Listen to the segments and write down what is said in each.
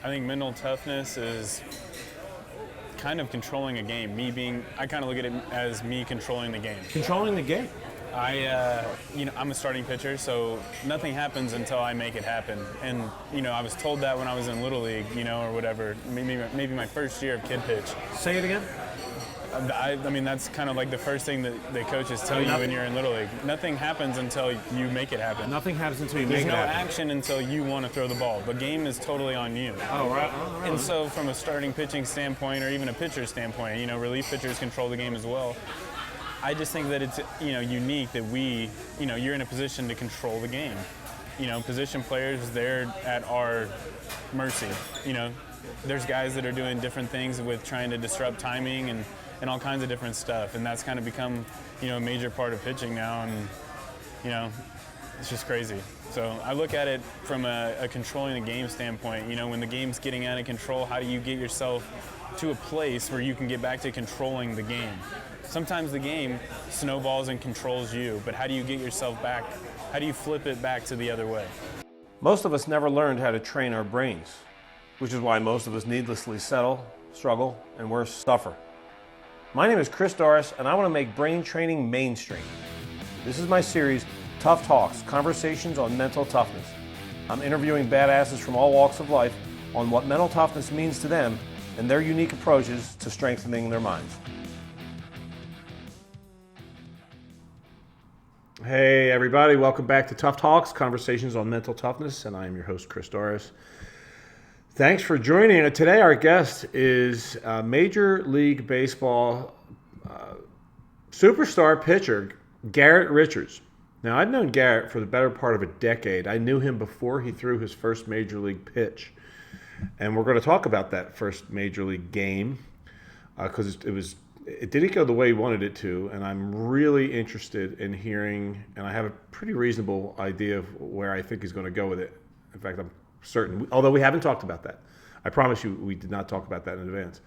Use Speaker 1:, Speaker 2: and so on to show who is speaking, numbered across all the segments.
Speaker 1: I think mental toughness is kind of controlling a game. I kind of look at it as me controlling the game.
Speaker 2: Controlling the game.
Speaker 1: I'm a starting pitcher, so nothing happens until I make it happen. And, I was told that when I was in Little League, or whatever, maybe my first year of kid pitch.
Speaker 2: Say it again.
Speaker 1: That's kind of like the first thing that the coaches tell you when you're in Little League. Nothing happens until you make it happen.
Speaker 2: Nothing happens until you
Speaker 1: There's
Speaker 2: make it happen.
Speaker 1: There's no action until you want to throw the ball. The game is totally on you.
Speaker 2: Oh, right.
Speaker 1: And so from a starting pitching standpoint or even a pitcher standpoint, relief pitchers control the game as well. I just think that it's, unique that you're in a position to control the game. Position players, they're at our mercy. There's guys that are doing different things with trying to disrupt timing and all kinds of different stuff. And that's kind of become, a major part of pitching now. And, it's just crazy. So I look at it from a controlling the game standpoint. When the game's getting out of control, how do you get yourself to a place where you can get back to controlling the game? Sometimes the game snowballs and controls you, but how do you get yourself back? How do you flip it back to the other way?
Speaker 2: Most of us never learned how to train our brains, which is why most of us needlessly settle, struggle, and worse, suffer. My name is Chris Doris, and I want to make brain training mainstream. This is my series, Tough Talks, Conversations on Mental Toughness. I'm interviewing badasses from all walks of life on what mental toughness means to them and their unique approaches to strengthening their minds. Hey everybody, welcome back to Tough Talks, Conversations on Mental Toughness, and I am your host, Chris Doris. Thanks for joining. Today our guest is Major League Baseball superstar pitcher, Garrett Richards. Now, I've known Garrett for the better part of a decade. I knew him before he threw his first Major League pitch. And we're going to talk about that first Major League game because it didn't go the way he wanted it to, and I'm really interested in hearing, and I have a pretty reasonable idea of where I think he's going to go with it. In fact, I'm certain, although we haven't talked about that. I promise you we did not talk about that in advance.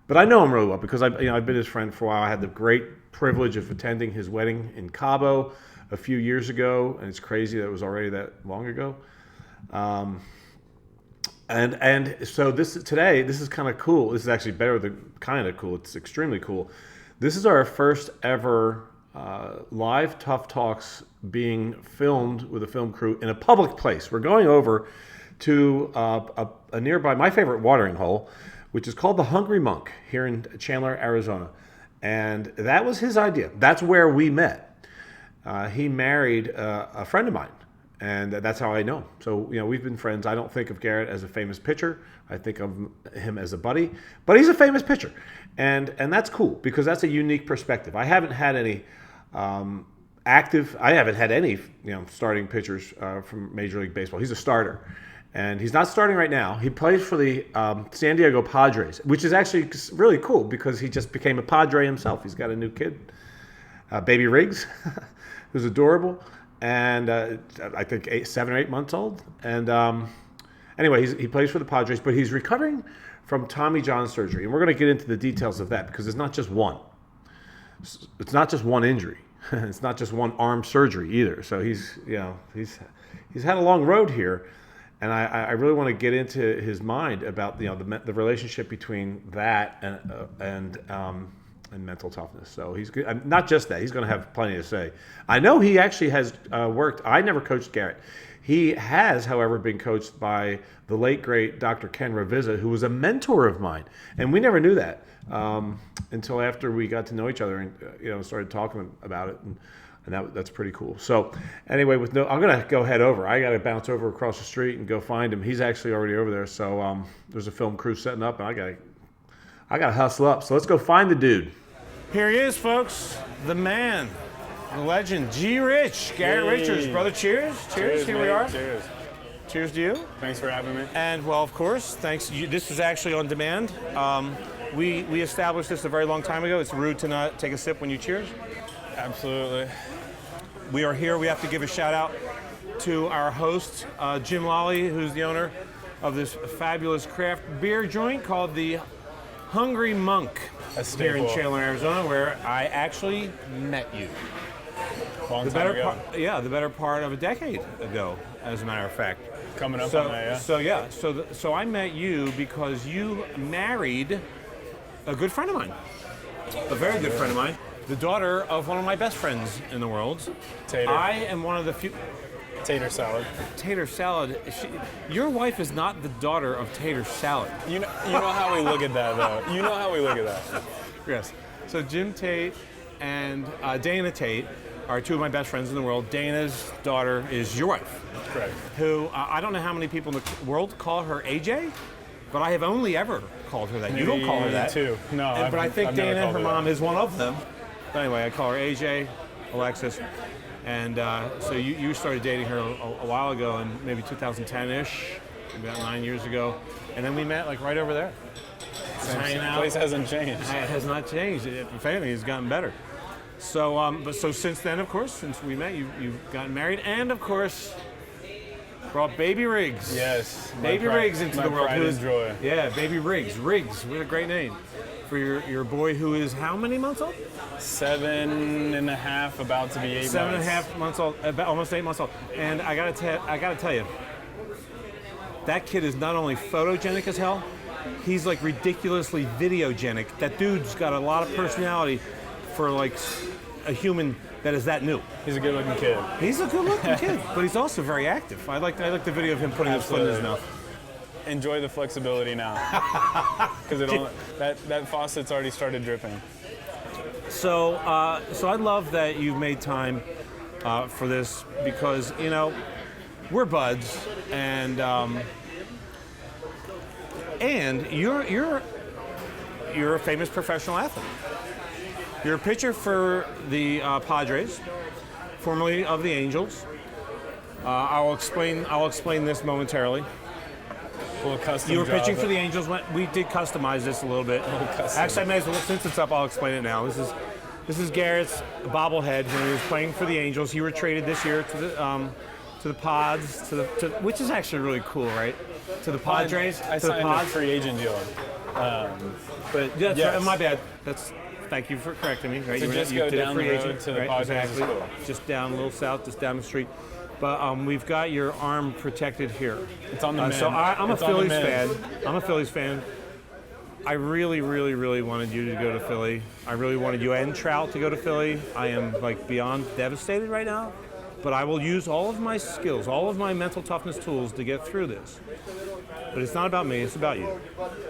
Speaker 2: But I know him really well because I've been his friend for a while. I had the great privilege of attending his wedding in Cabo a few years ago, and it's crazy that it was already that long ago. And so this is kind of cool. This is actually better than kind of cool. It's extremely cool. This is our first ever live Tough Talks being filmed with a film crew in a public place. We're going over to a nearby, my favorite watering hole, which is called the Hungry Monk here in Chandler, Arizona. And that was his idea. That's where we met. He married a friend of mine. And that's how I know him. So, we've been friends. I don't think of Garrett as a famous pitcher. I think of him as a buddy. But he's a famous pitcher. And that's cool because that's a unique perspective. I haven't had any starting pitchers from Major League Baseball. He's a starter. And he's not starting right now. He plays for the San Diego Padres, which is actually really cool because he just became a Padre himself. He's got a new kid, baby Riggs, who's adorable. And I think 7 or 8 months old. And anyway, he plays for the Padres, but he's recovering from Tommy John surgery. And we're going to get into the details of that because it's not just one. It's not just one injury. It's not just one arm surgery either. So he's had a long road here. And I really want to get into his mind about the relationship between that and mental toughness. So he's good. Not just that, he's going to have plenty to say. I know he actually has worked. I never coached Garrett. He has, however, been coached by the late great Dr. Ken Rea, who was a mentor of mine, and we never knew that until after we got to know each other and started talking about it, and that's pretty cool. So anyway, I'm going to go head over. I got to bounce over across the street and go find him. He's actually already over there. So there's a film crew setting up, and I got to hustle up. So let's go find the dude. Here he is, folks. The man, the legend, G-Rich, Garrett Richards. Brother, cheers. Cheers. Here we are.
Speaker 1: Cheers.
Speaker 2: Cheers to you.
Speaker 1: Thanks for having me.
Speaker 2: And, well, of course, thanks. This is actually on demand. We established this a very long time ago. It's rude to not take a sip when you cheers.
Speaker 1: Absolutely.
Speaker 2: We are here. We have to give a shout-out to our host, Jim Lawley, who's the owner of this fabulous craft beer joint called the Hungry Monk. Here in Chandler, Arizona, where I actually met you.
Speaker 1: Long time ago.
Speaker 2: The better part of a decade ago, as a matter of fact.
Speaker 1: Coming up on that, yeah.
Speaker 2: So I met you because you married a good friend of mine, a very good friend of mine, the daughter of one of my best friends in the world.
Speaker 1: Tater.
Speaker 2: I am one of the few.
Speaker 1: Tater salad.
Speaker 2: Tater salad. Your wife is not the daughter of Tater salad.
Speaker 1: You know how we look at that, though. You know how we look at that.
Speaker 2: Yes. So Jim Tate and Dana Tate are two of my best friends in the world. Dana's daughter is your wife.
Speaker 1: Correct.
Speaker 2: Who, I don't know how many people in the world call her AJ, but I have only ever called her that.
Speaker 1: Maybe
Speaker 2: you don't call her that.
Speaker 1: Too. No,
Speaker 2: But I think
Speaker 1: I've never
Speaker 2: Dana,
Speaker 1: called
Speaker 2: her
Speaker 1: her
Speaker 2: mom,
Speaker 1: that.
Speaker 2: is one of them. But anyway, I call her AJ, Alexis. And so you started dating her a while ago, in maybe 2010-ish, about 9 years ago. And then we met like right over there. Just hanging out.
Speaker 1: The place hasn't changed.
Speaker 2: It has not changed. If anything, it's gotten better. So, so since then, of course, since we met, you've gotten married, and of course, brought Baby Riggs.
Speaker 1: Yes.
Speaker 2: Baby Riggs into the world.
Speaker 1: Pride and joy.
Speaker 2: Yeah, Baby Riggs. Riggs, what a great name for your boy who is how many months old?
Speaker 1: 7.5, about to be 8 months.
Speaker 2: 7.5 months old, about almost 8 months old. And I gotta tell you, that kid is not only photogenic as hell, he's like ridiculously videogenic. That dude's got a lot of personality for like a human that is that new.
Speaker 1: He's a good-looking kid.
Speaker 2: He's a good-looking kid, but he's also very active. I like the video of him putting his foot in his mouth.
Speaker 1: Enjoy the flexibility now, because that faucet's already started dripping.
Speaker 2: So I love that you've made time for this because we're buds, and you're a famous professional athlete. You're a pitcher for the Padres, formerly of the Angels. I'll explain this momentarily. You were pitching for the Angels. We did customize this a little bit. Actually, I may as well, since it's up, I'll explain it now. This is Garrett's bobblehead when he was playing for the Angels. He were traded this year to the Pods, which is actually really cool, right? To the Padres.
Speaker 1: I signed a free agent deal.
Speaker 2: But that's
Speaker 1: yes.
Speaker 2: right, my bad. Thank you for correcting me. Right?
Speaker 1: So
Speaker 2: you
Speaker 1: just
Speaker 2: you
Speaker 1: go
Speaker 2: did
Speaker 1: down
Speaker 2: a free
Speaker 1: the road
Speaker 2: agent,
Speaker 1: to the
Speaker 2: right?
Speaker 1: Padres
Speaker 2: Exactly.
Speaker 1: school.
Speaker 2: Just down a little south, just down the street. But we've got your arm protected here.
Speaker 1: It's on the mend.
Speaker 2: So I'm a
Speaker 1: It's on the
Speaker 2: Phillies
Speaker 1: mend.
Speaker 2: fan. I'm a Phillies fan. I really, really, really wanted you to go to Philly. I really wanted you and Trout to go to Philly. I am like beyond devastated right now. But I will use all of my skills, all of my mental toughness tools to get through this. But it's not about me, it's about you.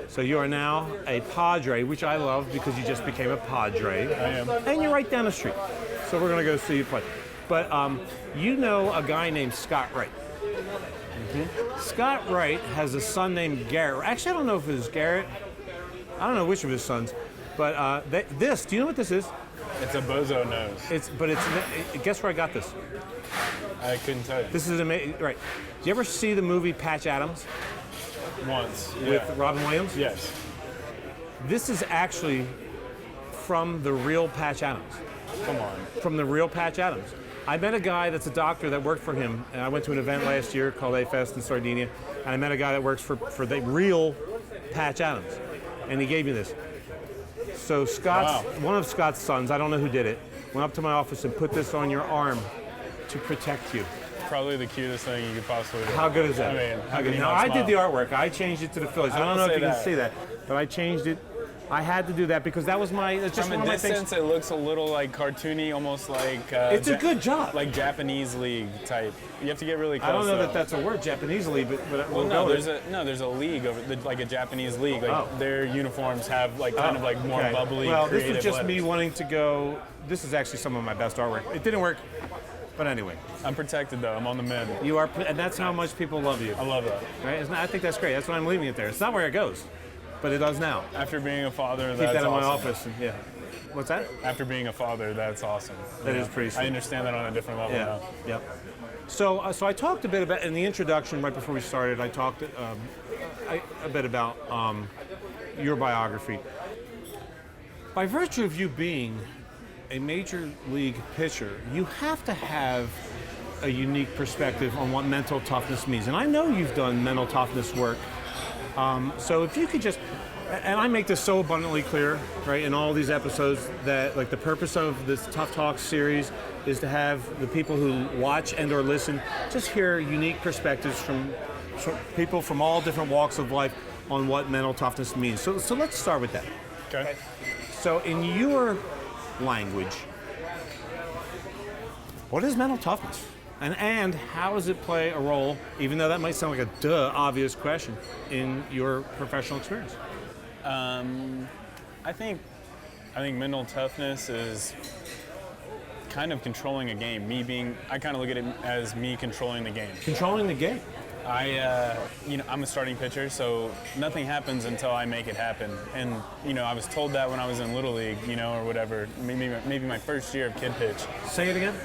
Speaker 2: So you are now a Padre, which I love because you just became a Padre.
Speaker 1: I am.
Speaker 2: And you're right down the street. So we're going to go see you play. But you know a guy named Scott Wright. Mm-hmm. Scott Wright has a son named Garrett. Actually, I don't know if it was Garrett. I don't know which of his sons. But do you know what this is?
Speaker 1: It's a bozo nose.
Speaker 2: Guess where I got this?
Speaker 1: I couldn't tell you.
Speaker 2: This is amazing. Right. Did you ever see the movie Patch Adams?
Speaker 1: Once. Yeah.
Speaker 2: With Robin Williams?
Speaker 1: Yes.
Speaker 2: This is actually from the real Patch Adams.
Speaker 1: Come on.
Speaker 2: From the real Patch Adams. I met a guy that's a doctor that worked for him, and I went to an event last year called A-Fest in Sardinia, and I met a guy that works for the real Patch Adams, and he gave me this. So one of Scott's sons, I don't know who did it, went up to my office and put this on your arm to protect you.
Speaker 1: Probably the cutest thing you could possibly do.
Speaker 2: How good is that?
Speaker 1: I mean, how
Speaker 2: good.
Speaker 1: can you
Speaker 2: Now,
Speaker 1: not
Speaker 2: I did
Speaker 1: smile?
Speaker 2: the artwork. I changed it to the Phillies. I don't know if you can see that, but I changed it. I had to do that because that was it's just
Speaker 1: From
Speaker 2: one
Speaker 1: a
Speaker 2: of my things.
Speaker 1: distance, it looks a little like cartoony, almost like...
Speaker 2: It's a good job.
Speaker 1: Like Japanese league type. You have to get really close.
Speaker 2: I don't know
Speaker 1: though.
Speaker 2: that that's a word, Japanese league, but
Speaker 1: Well,
Speaker 2: we'll
Speaker 1: no,
Speaker 2: go
Speaker 1: there's a league like a Japanese league. Like their uniforms have like kind of like more bubbly.
Speaker 2: Well, this
Speaker 1: creative
Speaker 2: was just me
Speaker 1: letters.
Speaker 2: wanting to go. This is actually some of my best artwork. It didn't work, but anyway,
Speaker 1: I'm protected though. I'm on the mend.
Speaker 2: you are, and that's how much people love you.
Speaker 1: I love that.
Speaker 2: Right? I think that's great. That's why I'm leaving it there. It's not where it goes, but it does now.
Speaker 1: After being a father,
Speaker 2: Keep
Speaker 1: that's
Speaker 2: that in my
Speaker 1: awesome.
Speaker 2: office. And, yeah. What's that?
Speaker 1: After being a father, that's awesome.
Speaker 2: That is pretty sweet.
Speaker 1: I understand that on a different level
Speaker 2: Yeah.
Speaker 1: now.
Speaker 2: Yep. So I talked a bit about in the introduction right before we started. I talked a bit about your biography. By virtue of you being a major league pitcher, you have to have a unique perspective on what mental toughness means. And I know you've done mental toughness work. So if you could just, and I make this so abundantly clear, right, in all these episodes that like the purpose of this Tough Talk series is to have the people who watch and or listen just hear unique perspectives from people from all different walks of life on what mental toughness means. So let's start with that.
Speaker 1: Okay.
Speaker 2: So in your language, what is mental toughness? And how does it play a role, even though that might sound like a obvious question, in your professional experience?
Speaker 1: I think mental toughness is kind of controlling a game. I kind of look at it as me controlling the game.
Speaker 2: Controlling the game.
Speaker 1: I'm a starting pitcher, so nothing happens until I make it happen. And I was told that when I was in Little League, or whatever. Maybe my first year of kid pitch.
Speaker 2: Say it again.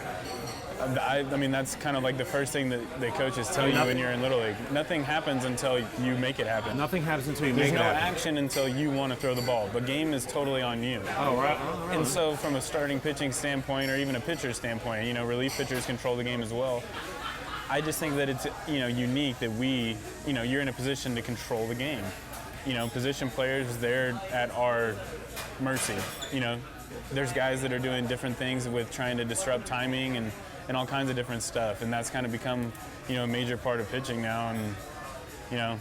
Speaker 1: I mean, that's kind of like the first thing that the coaches tell you when you're in Little League. Nothing happens until you make it happen.
Speaker 2: Nothing happens until you make it happen.
Speaker 1: There's no action until you want to throw the ball. The game is totally on you.
Speaker 2: Oh, right.
Speaker 1: And so from a starting pitching standpoint or even a pitcher standpoint, relief pitchers control the game as well. I just think that it's, unique that you're in a position to control the game. Position players, they're at our mercy. There's guys that are doing different things with trying to disrupt timing and all kinds of different stuff. And that's kind of become, a major part of pitching now. And,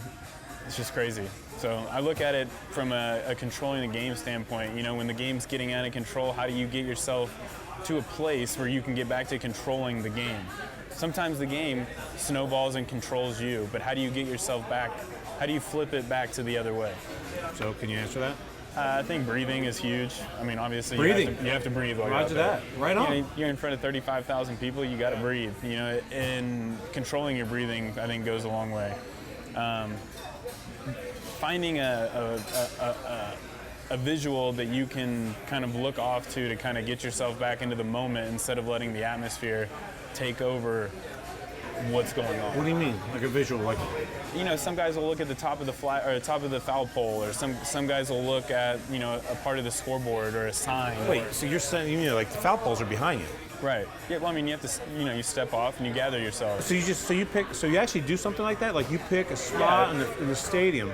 Speaker 1: it's just crazy. So I look at it from a controlling the game standpoint. When the game's getting out of control, how do you get yourself to a place where you can get back to controlling the game? Sometimes the game snowballs and controls you, but how do you get yourself back? How do you flip it back to the other way?
Speaker 2: So can you answer that?
Speaker 1: I think breathing is huge. I mean, obviously,
Speaker 2: breathing.
Speaker 1: You have to breathe while you're
Speaker 2: Roger that. Right on.
Speaker 1: You're in front of 35,000 people. You got to breathe. And controlling your breathing, I think, goes a long way. Finding a visual that you can kind of look off to kind of get yourself back into the moment instead of letting the atmosphere take over what's going on.
Speaker 2: What do you mean? Like a visual? Like,
Speaker 1: some guys will look at the top of the flag or top of the foul pole, or some guys will look at a part of the scoreboard or a sign.
Speaker 2: Wait, so you're saying like the foul poles are behind you?
Speaker 1: Right. Yeah. Well, I mean, you have to you step off and you gather yourself.
Speaker 2: So you actually do something like that? Like you pick a spot in the stadium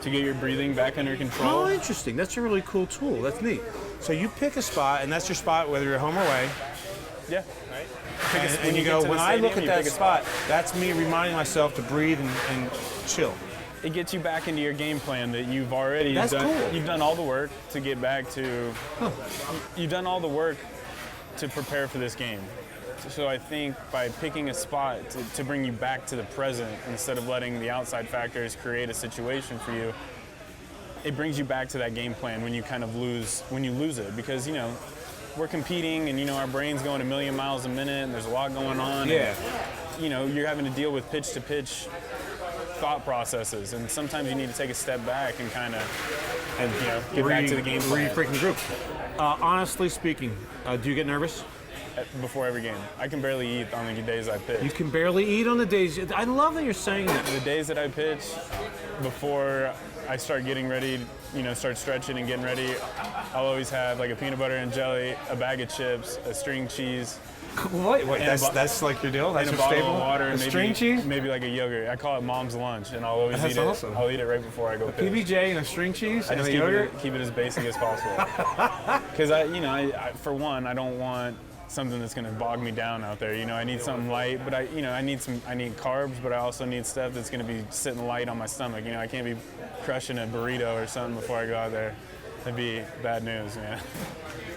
Speaker 1: to get your breathing back under control.
Speaker 2: Oh, interesting. That's a really cool tool. That's neat. So you pick a spot, and that's your spot, whether you're home or away.
Speaker 1: Yeah. Right.
Speaker 2: And you go, when I look at that spot, that's me reminding myself to breathe and chill.
Speaker 1: It gets you back into your game plan that you've already done.
Speaker 2: Cool.
Speaker 1: You've done all the work to get back to. You've done all the work to prepare for this game. So I think by picking a spot to bring you back to the present instead of letting the outside factors create a situation for you, it brings you back to that game plan when you kind of lose it, because we're competing and our brain's going a million miles a minute and there's a lot going on.
Speaker 2: Yeah.
Speaker 1: And, you're having to deal with pitch to pitch thought processes, and sometimes you need to take a step back and kind of get back to the game plan.
Speaker 2: Freaking group. Honestly speaking, do you get nervous?
Speaker 1: Before every game. I can barely eat on the days I pitch.
Speaker 2: You can barely eat on the days. I love that you're saying that.
Speaker 1: The days that I pitch, before I start getting ready, start stretching and getting ready, I'll always have like a peanut butter and jelly, a bag of chips, a string cheese.
Speaker 2: Wait, that's like your deal? That's
Speaker 1: and
Speaker 2: your
Speaker 1: a bottle
Speaker 2: staple?
Speaker 1: of water, and
Speaker 2: string cheese?
Speaker 1: Maybe like a yogurt. I call it mom's lunch, and I'll always eat
Speaker 2: awesome.
Speaker 1: it. I'll eat it right before I go pitch.
Speaker 2: PBJ and a string cheese
Speaker 1: I
Speaker 2: and
Speaker 1: just
Speaker 2: a yogurt?
Speaker 1: keep it as basic as possible. Because I for one, I don't want something that's going to bog me down out there. I need something light, but I need carbs, but I also need stuff that's going to be sitting light on my stomach. I can't be crushing a burrito or something before I go out there. That'd be bad news, man.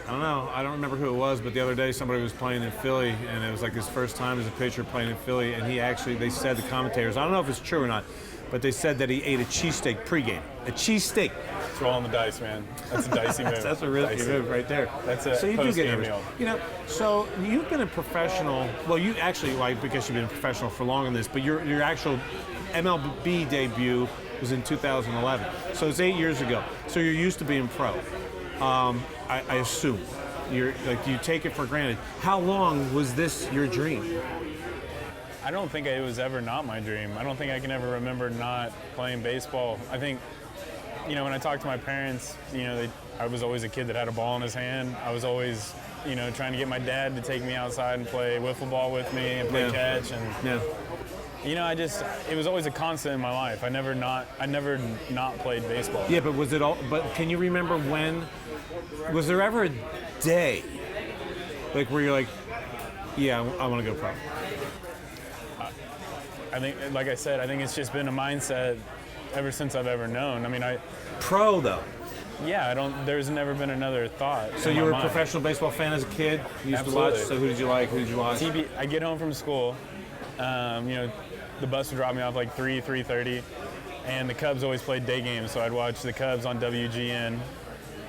Speaker 2: I don't know. I don't remember who it was, but the other day somebody was playing in Philly, and it was like his first time as a pitcher playing in Philly, and they said, the commentators, I don't know if it's true or not, but they said that he ate a cheesesteak pregame. A cheesesteak.
Speaker 1: It's rolling the dice, man. That's a dicey move.
Speaker 2: That's a really good move right there.
Speaker 1: That's a
Speaker 2: so you do get nervous.
Speaker 1: Meal.
Speaker 2: So you've been a professional. Well, you actually, because you've been a professional for longer than this, but your actual MLB debut was in 2011. So it's 8 years ago. So you're used to being pro. I assume you take it for granted. How long was this your dream?
Speaker 1: I don't think it was ever not my dream. I don't think I can ever remember not playing baseball. I think, when I talk to my parents, I was always a kid that had a ball in his hand. I was always, trying to get my dad to take me outside and play wiffle ball with me and play catch. And it was always a constant in my life. I never not played baseball.
Speaker 2: Yeah, but was it all? But can you remember when? Was there ever a day, where you're like, yeah, I want to go pro?
Speaker 1: I think, like I said, I think it's just been a mindset ever since I've ever known. I mean,
Speaker 2: Pro though.
Speaker 1: yeah, there's never been another thought.
Speaker 2: So you were a professional baseball fan as a kid? You used
Speaker 1: Absolutely.
Speaker 2: to watch? So who did you like? Who did you watch?
Speaker 1: I get home from school, the bus would drop me off like 3:30, and the Cubs always played day games, so I'd watch the Cubs on WGN,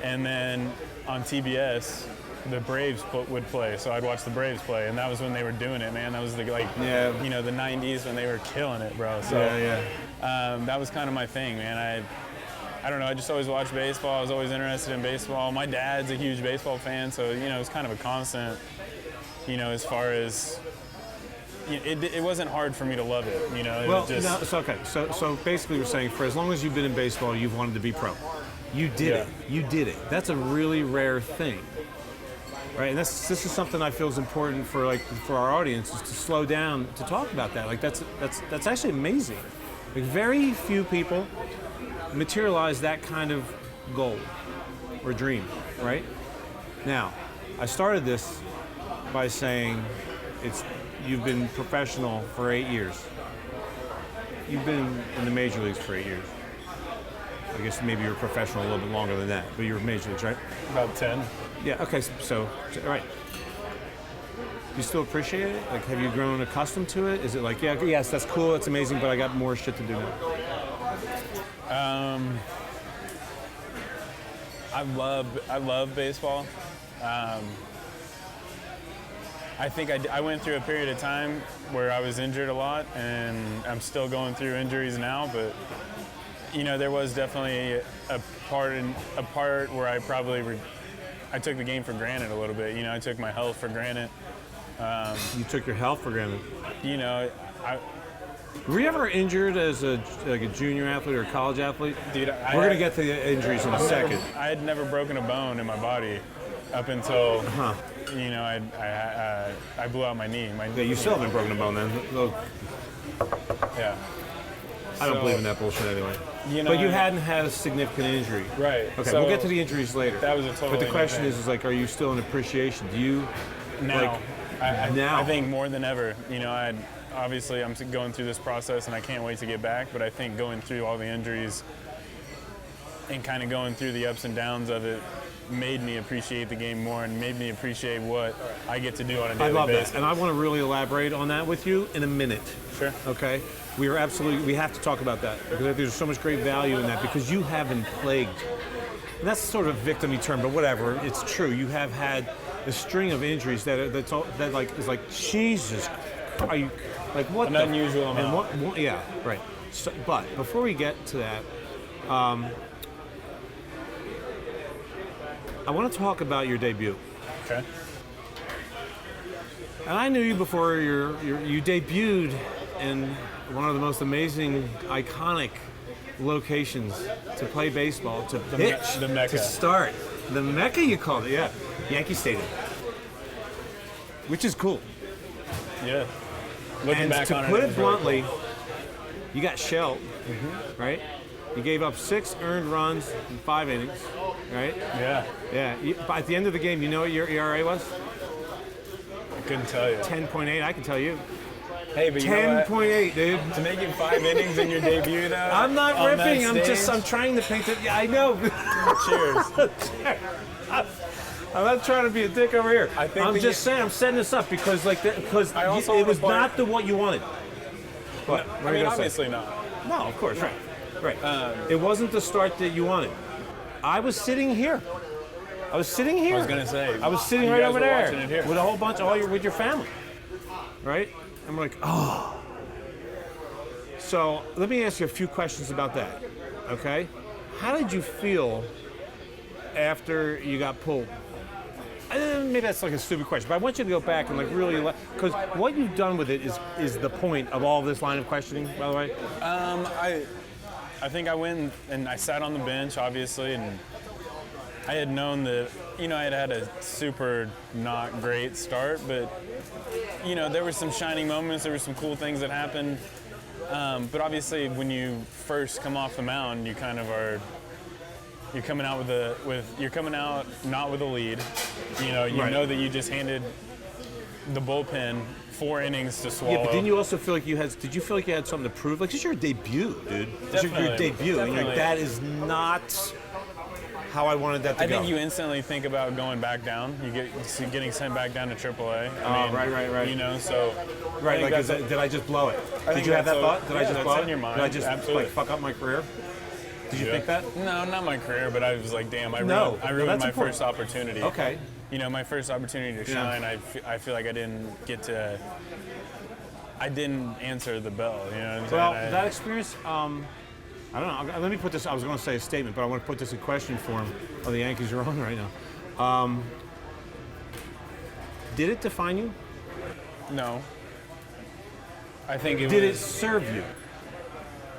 Speaker 1: and then on TBS, the Braves would play, so I'd watch the Braves play, and that was when they were doing it, man. That was the the 90s when they were killing it, bro. So that was kind of my thing, man. I don't know, I just always watched baseball. I was always interested in baseball. My dad's a huge baseball fan, so it's kind of a constant, as far as it wasn't hard for me to love it,
Speaker 2: So basically we're saying for as long as you've been in baseball, you've wanted to be pro. You did it. You did it. That's a really rare thing. Right, and this is something I feel is important for our audience, is to slow down to talk about that. Like that's actually amazing. Like very few people materialize that kind of goal or dream. Right? Now, I started this by saying you've been professional for 8 years. You've been in the major leagues for 8 years. I guess maybe you're a professional a little bit longer than that, but you're major leagues, right?
Speaker 1: About 10.
Speaker 2: Yeah, okay, so all right. Do you still appreciate it? Like, have you grown accustomed to it? Is it like, yes, that's cool, that's amazing, but I got more shit to do now?
Speaker 1: I love baseball. I think I went through a period of time where I was injured a lot, and I'm still going through injuries now, but there was definitely a part where I probably I took the game for granted a little bit. I took my health for granted.
Speaker 2: You took your health for granted. Were you ever injured as a junior athlete or a college athlete?
Speaker 1: Dude,
Speaker 2: we're gonna get to the injuries in a second.
Speaker 1: I had never broken a bone in my body up until I blew out my knee.
Speaker 2: You still haven't broken a bone then.
Speaker 1: Yeah.
Speaker 2: I don't believe in that bullshit anyway. But you hadn't had a significant injury.
Speaker 1: Right.
Speaker 2: Okay,
Speaker 1: so
Speaker 2: we'll get to the injuries later.
Speaker 1: That was a totally.
Speaker 2: But the question is are you still in appreciation? Do you
Speaker 1: now?
Speaker 2: Now?
Speaker 1: I think more than ever. Obviously I'm going through this process and I can't wait to get back. But I think going through all the injuries and kind of going through the ups and downs of it made me appreciate the game more and made me appreciate what I get to do on a daily basis.
Speaker 2: I love that, and I want to really elaborate on that with you in a minute.
Speaker 1: Sure.
Speaker 2: Okay. We have to talk about that because there's so much great value in that because you have been plagued. And that's sort of a victim-y term, but whatever. It's true. You have had a string of injuries that is like Jesus. Are you like what?
Speaker 1: An unusual amount.
Speaker 2: And what, yeah, right. So, but before we get to that, I want to talk about your debut.
Speaker 1: Okay.
Speaker 2: And I knew you before you debuted in one of the most amazing, iconic locations to play baseball, to pitch,
Speaker 1: the Mecca.
Speaker 2: to start. The Mecca, you called it, yeah. Yankee Stadium. Which is cool.
Speaker 1: Yeah. Looking back on it.
Speaker 2: To put it bluntly, you got shelled, right? You gave up 6 earned runs in 5 innings, right?
Speaker 1: Yeah.
Speaker 2: Yeah. At the end of the game, you know what your ERA was?
Speaker 1: I couldn't tell you.
Speaker 2: 10.8, I can tell you.
Speaker 1: Hey, but you know what?
Speaker 2: 10.8, dude.
Speaker 1: To make it 5 innings in your debut, though.
Speaker 2: I'm not ripping. I'm trying to paint it. Yeah, I know.
Speaker 1: Cheers.
Speaker 2: I'm not trying to be a dick over here. I'm just saying. I'm setting this up because it was not what you wanted. What?
Speaker 1: I mean, obviously not.
Speaker 2: No, of course, right. Right. It wasn't the start that you wanted. I was sitting here. I was sitting here.
Speaker 1: I was gonna say.
Speaker 2: I was sitting right over there with a whole bunch, with your family, right? I'm like, oh. So let me ask you a few questions about that, okay? How did you feel after you got pulled? Maybe that's like a stupid question, but I want you to go back and really, because what you've done with it is the point of all this line of questioning, by the way.
Speaker 1: I think I went and I sat on the bench, obviously, and I had known that, I had had a super not great start, but, there were some shining moments, there were some cool things that happened. But obviously, when you first come off the mound, you kind of you're coming out you're coming out not with a lead. You know that you just handed the bullpen 4 innings to swallow.
Speaker 3: Yeah, but didn't you also feel like did you feel like you had something to prove? Like, this is your debut, dude. This is your debut. And you're like, that is not how I wanted that to go.
Speaker 1: I think you instantly think about going back down. Getting sent back down to AAA.
Speaker 3: Right.
Speaker 1: You know, so.
Speaker 3: Right, like, did I just blow it? Did you have that thought? Did I just blow it?
Speaker 1: In your mind.
Speaker 3: Did I just
Speaker 1: Absolutely.
Speaker 3: like fuck up my career? Did you think that?
Speaker 1: No, not my career, but I was like, damn, I ruined my first opportunity.
Speaker 3: Okay.
Speaker 1: You know, my first opportunity to shine, I feel like I didn't answer the bell, you know what I'm saying?
Speaker 3: Well, that experience, I don't know. Let me put this, I was going to say a statement, but I want to put this in question form. Oh, the Yankees are on right now. Did it define you?
Speaker 1: No. I think it
Speaker 3: Did it serve you?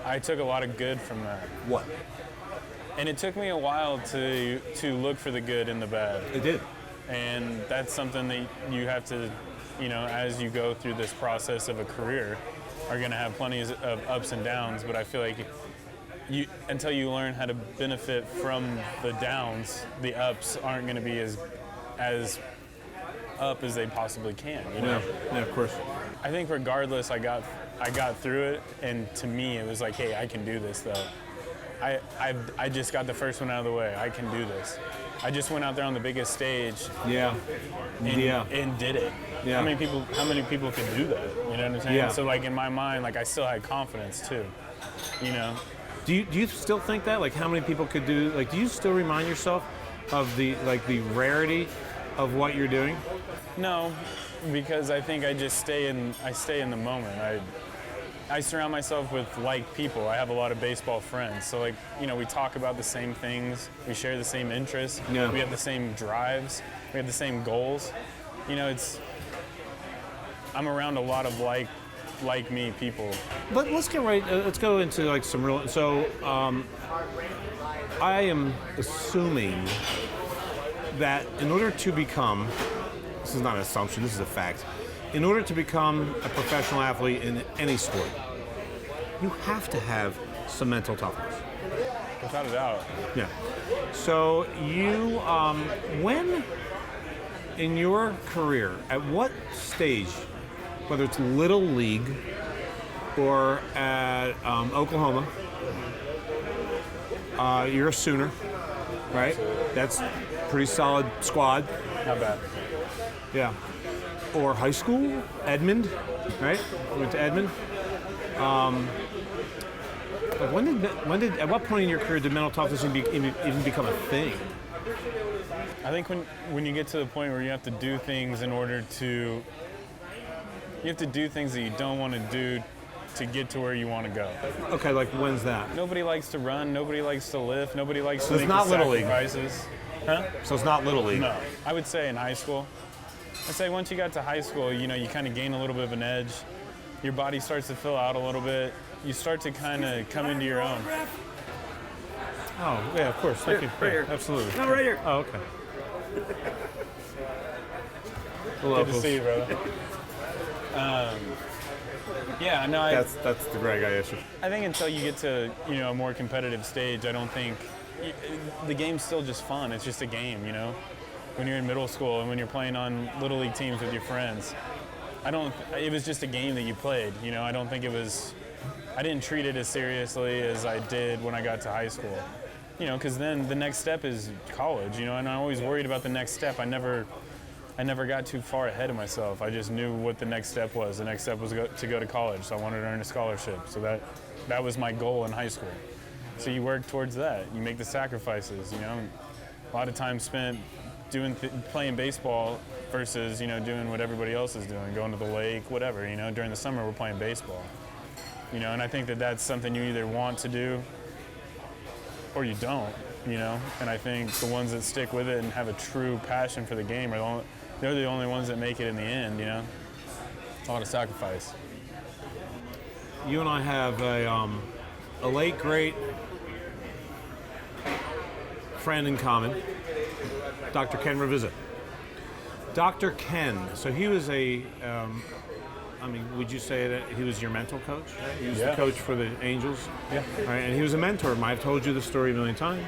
Speaker 1: I took a lot of good from that.
Speaker 3: What?
Speaker 1: And it took me a while to look for the good in the bad.
Speaker 3: It did.
Speaker 1: And that's something that you have to, you know, as you go through this process of a career, are going to have plenty of ups and downs. But I feel like until you learn how to benefit from the downs, the ups aren't going to be as up as they possibly can. You know?
Speaker 3: Yeah, of course.
Speaker 1: I think regardless, I got through it, and to me, it was like, hey, I can do this though. I just got the first one out of the way. I can do this. I just went out there on the biggest stage.
Speaker 3: Yeah.
Speaker 1: And did it.
Speaker 3: Yeah.
Speaker 1: How many people could do that? You know what I'm saying?
Speaker 3: Yeah.
Speaker 1: So like in my mind, like I still had confidence too. You know.
Speaker 3: Do you still think that? Like, how many people could do? Like, do you still remind yourself of the rarity of what you're doing?
Speaker 1: No, because I think I stay in the moment. I surround myself with like people. I have a lot of baseball friends. So like, you know, we talk about the same things. We share the same interests.
Speaker 3: Yeah.
Speaker 1: We have the same drives. We have the same goals. You know, I'm around a lot of like me people.
Speaker 3: But let's get right. Let's go into like some real. So, I am assuming that in order to become, this is not an assumption, this is a fact. In order to become a professional athlete in any sport, you have to have some mental toughness.
Speaker 1: Without a doubt.
Speaker 3: Yeah. So you, when in your career, at what stage, whether it's Little League or at Oklahoma, you're a Sooner, right?
Speaker 1: Absolutely.
Speaker 3: That's pretty solid squad.
Speaker 1: Not bad.
Speaker 3: Yeah. Or high school, Edmond, right? Went to Edmond. Like at what point in your career did mental toughness even become a thing?
Speaker 1: I think when you get to the point where you have to do things you have to do things that you don't want to do to get to where you want to go.
Speaker 3: Okay, like when's that?
Speaker 1: Nobody likes to run. Nobody likes to lift. Nobody likes
Speaker 3: So
Speaker 1: to
Speaker 3: it's
Speaker 1: make
Speaker 3: not
Speaker 1: the
Speaker 3: Little League.
Speaker 1: sacrifices. Huh?
Speaker 3: So it's not Little League.
Speaker 1: No. I would say in high school. I'd say once you got to high school, you know, you kind of gain a little bit of an edge. Your body starts to fill out a little bit. You start to kind of come into your own.
Speaker 3: Oh, yeah, of course. Thank you.
Speaker 4: Right here.
Speaker 3: Absolutely.
Speaker 4: No, right here.
Speaker 3: Oh, okay.
Speaker 1: Good to see you, brother. Yeah, no,
Speaker 3: That's the Greg I asked you.
Speaker 1: I think until you get to, you know, a more competitive stage, I don't think the game's still just fun. It's just a game, you know. When you're in middle school and when you're playing on little league teams with your friends, it was just a game that you played, you know. I didn't treat it as seriously as I did when I got to high school, you know, because then the next step is college, you know, and I'm always worried about the next step. I never got too far ahead of myself. I just knew what the next step was. The next step was to go to college, so I wanted to earn a scholarship. So that was my goal in high school. So you work towards that. You make the sacrifices, you know. A lot of time spent playing baseball versus, you know, doing what everybody else is doing, going to the lake, whatever, you know. During the summer, we're playing baseball, you know, and I think that that's something you either want to do or you don't, you know. And I think the ones that stick with it and have a true passion for the game they're the only ones that make it in the end, you know. A lot of sacrifice.
Speaker 3: You and I have a late great friend in common, Dr. Ken Rea. Dr. Ken, so he was would you say that he was your mental coach? Right? He was the coach for the Angels?
Speaker 1: Yeah.
Speaker 3: Right, and he was a mentor of mine. I've told you the story a million times.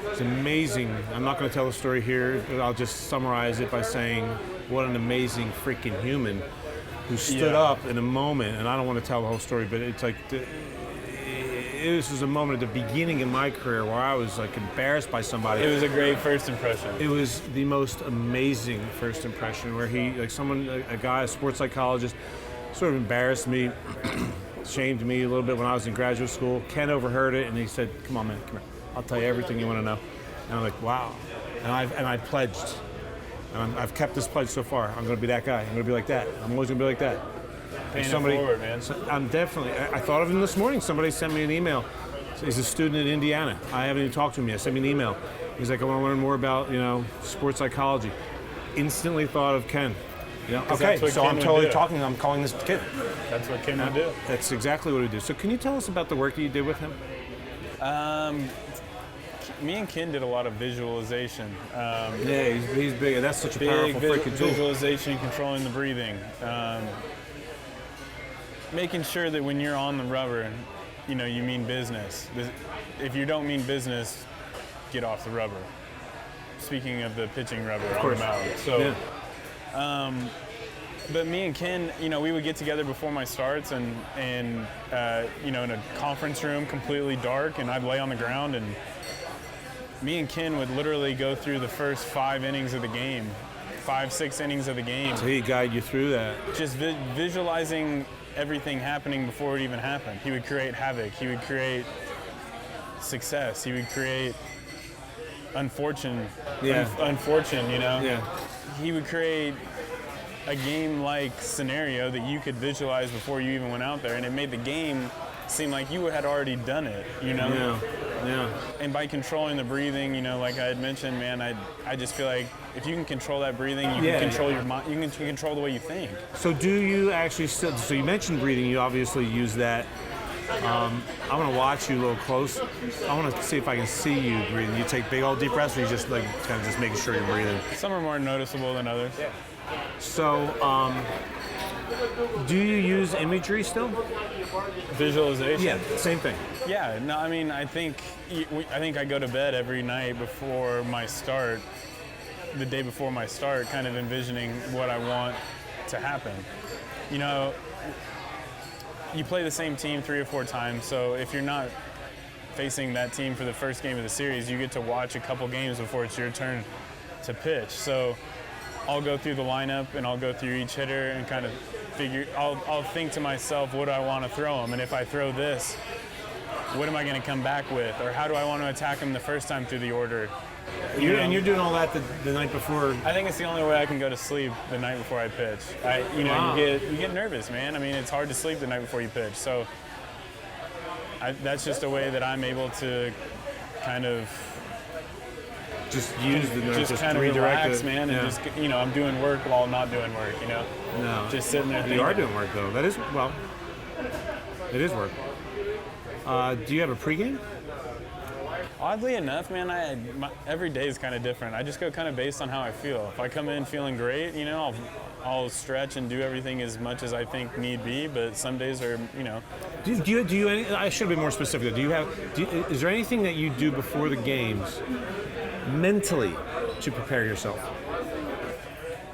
Speaker 3: It's amazing. I'm not going to tell the story here, but I'll just summarize it by saying what an amazing freaking human. who stood up in a moment, and I don't want to tell the whole story, but it's like this was a moment at the beginning of my career where I was like embarrassed by somebody.
Speaker 1: It was a great first impression.
Speaker 3: It was the most amazing first impression where he, like a guy, a sports psychologist, sort of embarrassed me, shamed me a little bit when I was in graduate school. Ken overheard it and he said, "Come on, man, come here. I'll tell you everything you want to know." And I'm like, "Wow." And I pledged. And I've kept this pledge so far. I'm going to be that guy. I'm going to be like that. I'm always going to be like that.
Speaker 1: Paying it forward, man.
Speaker 3: I'm definitely. I thought of him this morning. Somebody sent me an email. He's a student in Indiana. I haven't even talked to him yet. Sent me an email. He's like, "I want to learn more about sports psychology." Instantly thought of Ken. Okay, so
Speaker 1: Ken
Speaker 3: I'm totally
Speaker 1: do.
Speaker 3: talking. I'm calling this kid.
Speaker 1: That's what Ken would do.
Speaker 3: That's exactly what he did. So can you tell us about the work that you did with him?
Speaker 1: Me and Ken did a lot of visualization.
Speaker 3: Yeah, he's big. That's such a powerful freaking tool.
Speaker 1: Visualization, controlling the breathing. Making sure that when you're on the rubber, you mean business. If you don't mean business, get off the rubber. Speaking of the pitching rubber on the mound. So, but me and Ken, we would get together before my starts and in a conference room, completely dark, and I'd lay on the ground, and me and Ken would literally go through the first 5 innings of the game, 5-6 innings of the game.
Speaker 3: So he'd guide you through that.
Speaker 1: Just visualizing everything happening before it even happened. He would create havoc. He would create success. He would create unfortunate.
Speaker 3: Yeah.
Speaker 1: He would create a game-like scenario that you could visualize before you even went out there, and it made the game seem like you had already done it,
Speaker 3: Yeah.
Speaker 1: And by controlling the breathing, like I had mentioned, man, I just feel like if you can control that breathing, you can control your mind. You can control the way you think.
Speaker 3: So do you actually still? So you mentioned breathing. You obviously use that. I want to watch you a little close. I want to see if I can see you breathing. You take big old deep breaths, or you just kind of just making sure you're breathing.
Speaker 1: Some are more noticeable than others. Yeah.
Speaker 3: So, do you use imagery still?
Speaker 1: Visualization.
Speaker 3: Yeah, same thing.
Speaker 1: Yeah. No, I mean, I think I go to bed every night before my start, the day before my start, kind of envisioning what I want to happen. You play the same team 3 or 4 times, so if you're not facing that team for the first game of the series, you get to watch a couple games before it's your turn to pitch. So I'll go through the lineup and I'll go through each hitter and kind of I'll think to myself, what do I want to throw them? And if I throw this, what am I going to come back with? Or how do I want to attack them the first time through the order?
Speaker 3: And you're doing all that the night before.
Speaker 1: I think it's the only way I can go to sleep the night before I pitch.
Speaker 3: Wow.
Speaker 1: You get nervous, man. I mean, it's hard to sleep the night before you pitch. So that's just a way that I'm able to kind of
Speaker 3: just use the nerve,
Speaker 1: just kind of relax, man, and just I'm doing work while not doing work.
Speaker 3: No,
Speaker 1: just sitting there.
Speaker 3: You are doing work though. That is it is work. Do you have a pregame?
Speaker 1: Oddly enough, man, every day is kind of different. I just go kind of based on how I feel. If I come in feeling great, I'll stretch and do everything as much as I think need be. But some days are,
Speaker 3: Do you? I should be more specific. Is there anything that you do before the games, mentally, to prepare yourself?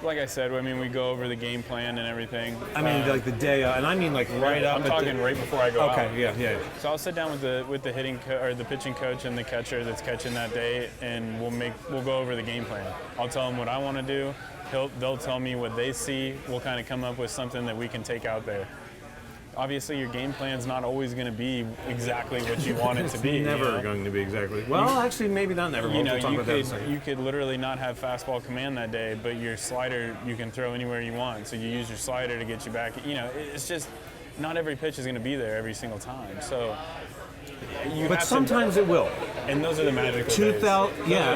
Speaker 1: Like I said, we go over the game plan and everything.
Speaker 3: I mean, like the day, and I mean like right up.
Speaker 1: I'm talking right before I go out.
Speaker 3: Okay, yeah. So
Speaker 1: I'll sit down with the hitting or the pitching coach and the catcher that's catching that day, and we'll go over the game plan. I'll tell them what I want to do. They'll tell me what they see. We'll kind of come up with something that we can take out there. Obviously, your game plan's not always going to be exactly what you want it to be.
Speaker 3: It's never going to be exactly. Well, actually, maybe not never.
Speaker 1: You could literally not have fastball command that day, but your slider you can throw anywhere you want. So you use your slider to get you back. It's just not every pitch is going to be there every single time. So.
Speaker 3: But sometimes it will.
Speaker 1: And those are the magical days.
Speaker 3: Yeah.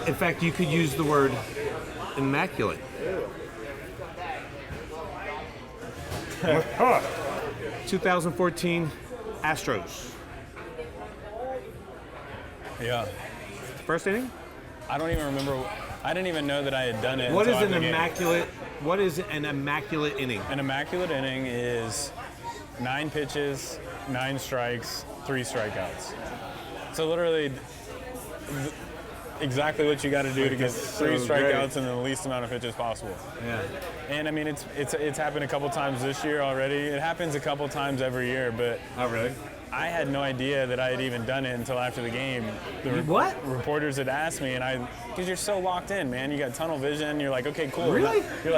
Speaker 3: In fact, you could use the word immaculate. 2014 Astros.
Speaker 1: Yeah.
Speaker 3: First inning?
Speaker 1: I don't even remember. I didn't even know that I had done it.
Speaker 3: What is an immaculate? What is an immaculate inning?
Speaker 1: An immaculate inning is 9 pitches, 9 strikes, 3 strikeouts. So literally, exactly what you got to do to get
Speaker 3: so
Speaker 1: 3 strikeouts
Speaker 3: great.
Speaker 1: in the least amount of pitches possible.
Speaker 3: Yeah.
Speaker 1: And I mean, it's happened a couple times this year already. It happens a couple times every year, but
Speaker 3: Oh, really?
Speaker 1: I had no idea that I had even done it until after the game.
Speaker 3: What?
Speaker 1: Reporters had asked me, because you're so locked in, man. You got tunnel vision. You're like, okay, cool.
Speaker 3: Really?
Speaker 1: You're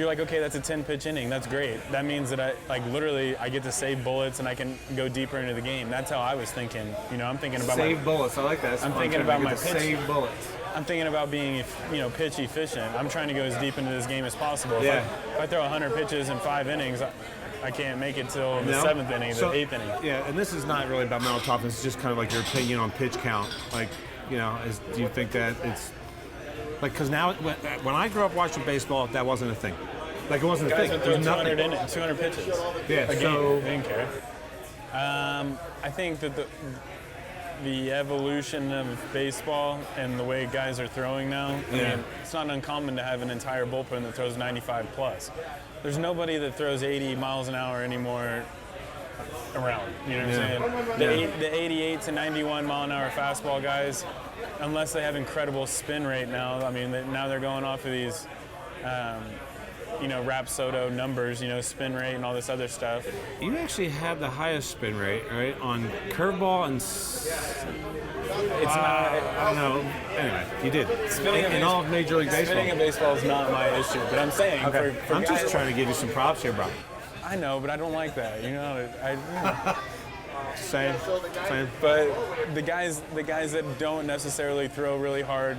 Speaker 1: like, okay, that's a 10-pitch inning. That's great. That means that I get to save bullets and I can go deeper into the game. That's how I was thinking. I'm thinking about
Speaker 3: Save bullets. I like that. That's
Speaker 1: I'm
Speaker 3: fun
Speaker 1: thinking
Speaker 3: term.
Speaker 1: about
Speaker 3: You
Speaker 1: my
Speaker 3: get to
Speaker 1: pitch.
Speaker 3: Save bullets.
Speaker 1: I'm thinking about being, pitch efficient. I'm trying to go as deep into this game as possible.
Speaker 3: Yeah.
Speaker 1: If I throw 100 pitches in 5 innings, I can't make it till the
Speaker 3: No?
Speaker 1: 7th inning, the
Speaker 3: So-
Speaker 1: 8th inning.
Speaker 3: Yeah, and this is not really about mental toughness. It's just kind of like your opinion on pitch count. Like, do you think that it's like, because now when I grew up watching baseball, that wasn't a thing. Like, it wasn't a
Speaker 1: Guys
Speaker 3: thing.
Speaker 1: would
Speaker 3: It
Speaker 1: throw
Speaker 3: was
Speaker 1: 200 pitches.
Speaker 3: Yeah,
Speaker 1: A game.
Speaker 3: so
Speaker 1: They didn't care. I think that the evolution of baseball and the way guys are throwing now, I mean, it's not uncommon to have an entire bullpen that throws 95 plus. There's nobody that throws 80 miles an hour anymore around. You know what I'm saying? The 88 to 91 mile an hour fastball guys, unless they have incredible spin rate now. I mean, now they're going off of these, Rapsodo numbers, spin rate and all this other stuff.
Speaker 3: you actually had the highest spin rate, right, on curveball and.
Speaker 1: It's not.
Speaker 3: I don't know. Anyway, you did.
Speaker 1: Spinning
Speaker 3: In all of Major League Baseball.
Speaker 1: Spinning of baseball is not my issue, but I'm saying for
Speaker 3: I'm
Speaker 1: guys,
Speaker 3: just trying to give you some props here, bro.
Speaker 1: I know, but I don't like that.
Speaker 3: Same.
Speaker 1: But the guys that don't necessarily throw really hard,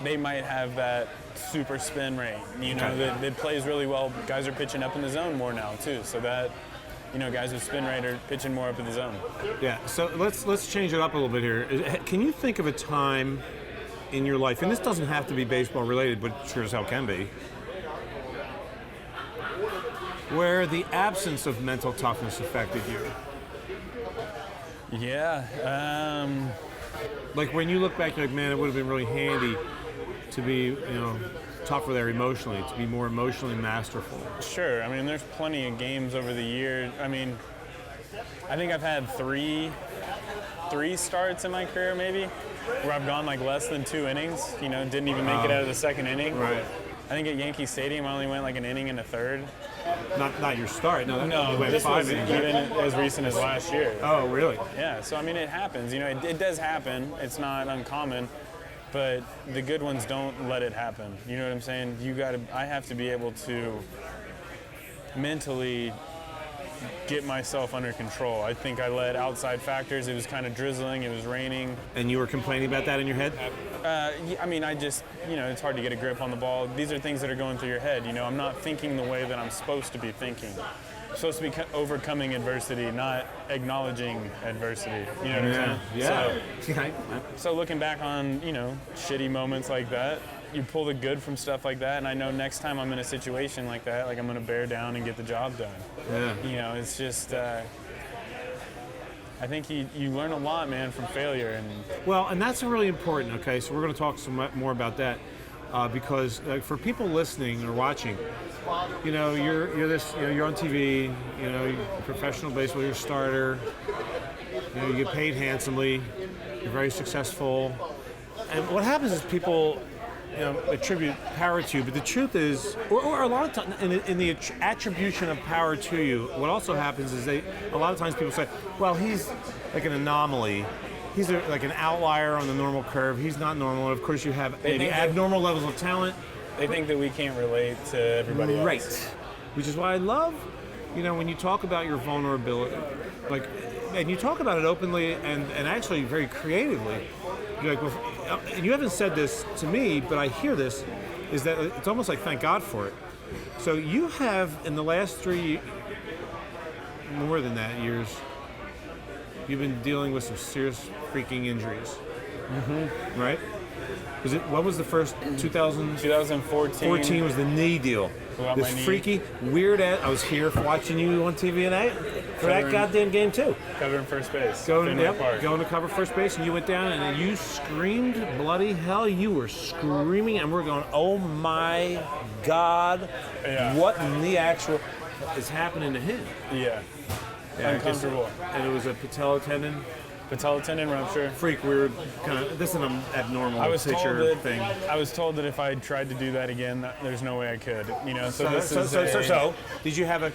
Speaker 1: they might have that super spin rate. That plays really well. Guys are pitching up in the zone more now too, so that guys with spin rate are pitching more up in the zone.
Speaker 3: Yeah. So let's change it up a little bit here. Can you think of a time in your life, and this doesn't have to be baseball related, but sure as hell can be, where the absence of mental toughness affected you?
Speaker 1: Yeah.
Speaker 3: Like when you look back, you're like, man, it would have been really handy to be, tougher there emotionally, to be more emotionally masterful.
Speaker 1: Sure. I mean, there's plenty of games over the years. I mean, I think I've had three starts in my career maybe where I've gone like less than 2 innings. Didn't even make it out of the second inning.
Speaker 3: Right.
Speaker 1: I think at Yankee Stadium I only went like an inning and a third.
Speaker 3: Not your start. No, you went
Speaker 1: this
Speaker 3: 5
Speaker 1: was
Speaker 3: innings.
Speaker 1: even as recent as last year.
Speaker 3: Oh, really?
Speaker 1: Yeah, so I mean it happens. It does happen. It's not uncommon, but the good ones don't let it happen. You know what I'm saying? I have to be able to mentally get myself under control. I think I let outside factors. It was kind of drizzling. It was raining.
Speaker 3: And you were complaining about that in your head?
Speaker 1: I mean, it's hard to get a grip on the ball. These are things that are going through your head. I'm not thinking the way that I'm supposed to be thinking. I'm supposed to be overcoming adversity, not acknowledging adversity. You know what I'm saying?
Speaker 3: Yeah.
Speaker 1: So looking back on, shitty moments like that, you pull the good from stuff like that, and I know next time I'm in a situation like that, like I'm going to bear down and get the job done.
Speaker 3: Yeah.
Speaker 1: It's just, I think you learn a lot, man, from failure.
Speaker 3: Well, and that's really important. Okay, so we're going to talk some more about that because for people listening or watching, you're this, you're on TV, you're professional baseball, you're a starter, you get paid handsomely, you're very successful, and what happens is people attribute power to you, but the truth is, or a lot of times, in the attribution of power to you, what also happens is a lot of times people say, well, he's like an anomaly. He's like an outlier on the normal curve. He's not normal. And of course, you have maybe abnormal levels of talent.
Speaker 1: They think that we can't relate to everybody else.
Speaker 3: Right. Which is why I love, when you talk about your vulnerability, and you talk about it openly and actually very creatively. You're like, well, and you haven't said this to me, but I hear this, is that it's almost like thank God for it. So you have, in the last 3, more than that, years, you've been dealing with some serious freaking injuries. Mm-hmm. Right? What was the first, 2014
Speaker 1: 2014
Speaker 3: was the knee deal.
Speaker 1: About
Speaker 3: This
Speaker 1: my knee.
Speaker 3: freaky, weird ass, I was here watching you on TV tonight for that goddamn game too.
Speaker 1: Covering first base.
Speaker 3: Going
Speaker 1: Fenway Park.
Speaker 3: to cover first base, and you went down and you screamed bloody hell. You were screaming, and we're going, oh my God,
Speaker 1: Yeah.
Speaker 3: what in the actual is happening to him?
Speaker 1: Yeah.
Speaker 3: Yeah,
Speaker 1: Uncomfortable.
Speaker 3: And it was a patella tendon.
Speaker 1: Patella tendon rupture.
Speaker 3: Freak, weird, kind of. This is an abnormal
Speaker 1: I was told
Speaker 3: pitcher
Speaker 1: that
Speaker 3: thing.
Speaker 1: I was told that if I tried to do that again, there's no way I could. You know, so
Speaker 3: Did you have a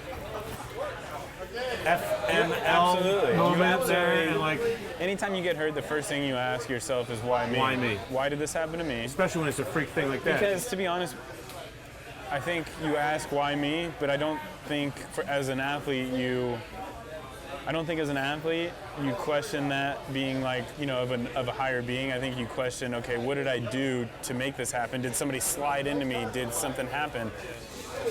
Speaker 3: FML
Speaker 1: absolutely.
Speaker 3: moment
Speaker 1: You
Speaker 3: there?
Speaker 1: absolutely-
Speaker 3: And like,
Speaker 1: anytime you get hurt, the first thing you ask yourself is why me?
Speaker 3: Why me?
Speaker 1: Why did this happen to me?
Speaker 3: especially when it's a freak thing like that.
Speaker 1: Because to be honest, I think you ask why me, but I don't think as an athlete you question that being like, you know, of a higher being. I think you question, okay, what did I do to make this happen? Did somebody slide into me? Did something happen?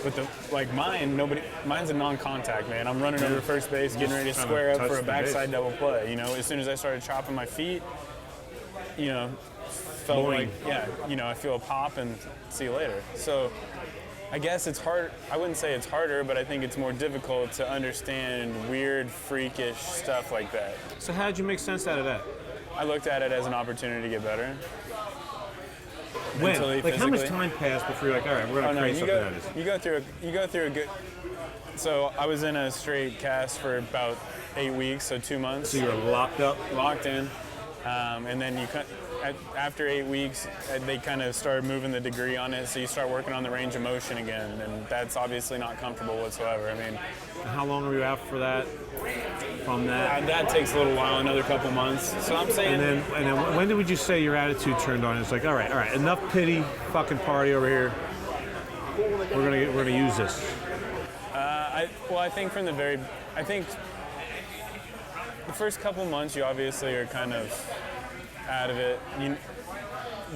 Speaker 1: But mine's a non-contact, man. I'm running over first base, getting ready to square up for a backside double play. You know, as soon as I started chopping my feet, you know, felt
Speaker 3: Boing.
Speaker 1: like, yeah, you know, I feel a pop and see you later. So I guess it's hard. I wouldn't say it's harder, but I think it's more difficult to understand weird, freakish stuff like that.
Speaker 3: So how did you make sense out of that?
Speaker 1: I looked at it as an opportunity to get better.
Speaker 3: When?
Speaker 1: Mentally,
Speaker 3: Like, how much
Speaker 1: physically.
Speaker 3: time passed before you're like, all right, we're gonna create something out of this?
Speaker 1: You go through a good. So I was in a straight cast for about 8 weeks, so 2 months.
Speaker 3: So you were locked up.
Speaker 1: Locked in, and then after 8 weeks, they kind of started moving the degree on it, so you start working on the range of motion again, and that's obviously not comfortable whatsoever. I mean,
Speaker 3: And how long were you out for that? From that?
Speaker 1: that takes a little while, another couple months. So I'm saying,
Speaker 3: And then when would you say your attitude turned on? It's like, all right, enough pity, fucking party over here. We're gonna use this.
Speaker 1: I think I think the first couple months you obviously are kind of out of it. You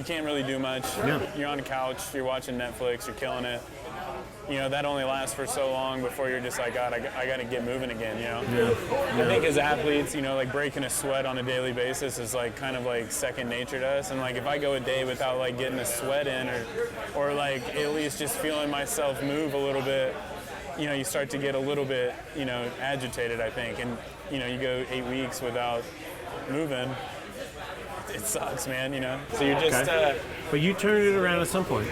Speaker 1: can't really do much.
Speaker 3: Yeah.
Speaker 1: You're on the couch, you're watching Netflix, you're killing it. You know, that only lasts for so long before you're just like, God, I got to get moving again, you know? I think as athletes, you know, like breaking a sweat on a daily basis is like kind of like second nature to us. And like if I go a day without like getting a sweat in or like at least just feeling myself move a little bit, you know, you start to get a little bit, you know, agitated, I think. And, you know, you go 8 weeks without moving, it sucks, man, you know? So you're just...
Speaker 3: Okay. But you turned it around at some point.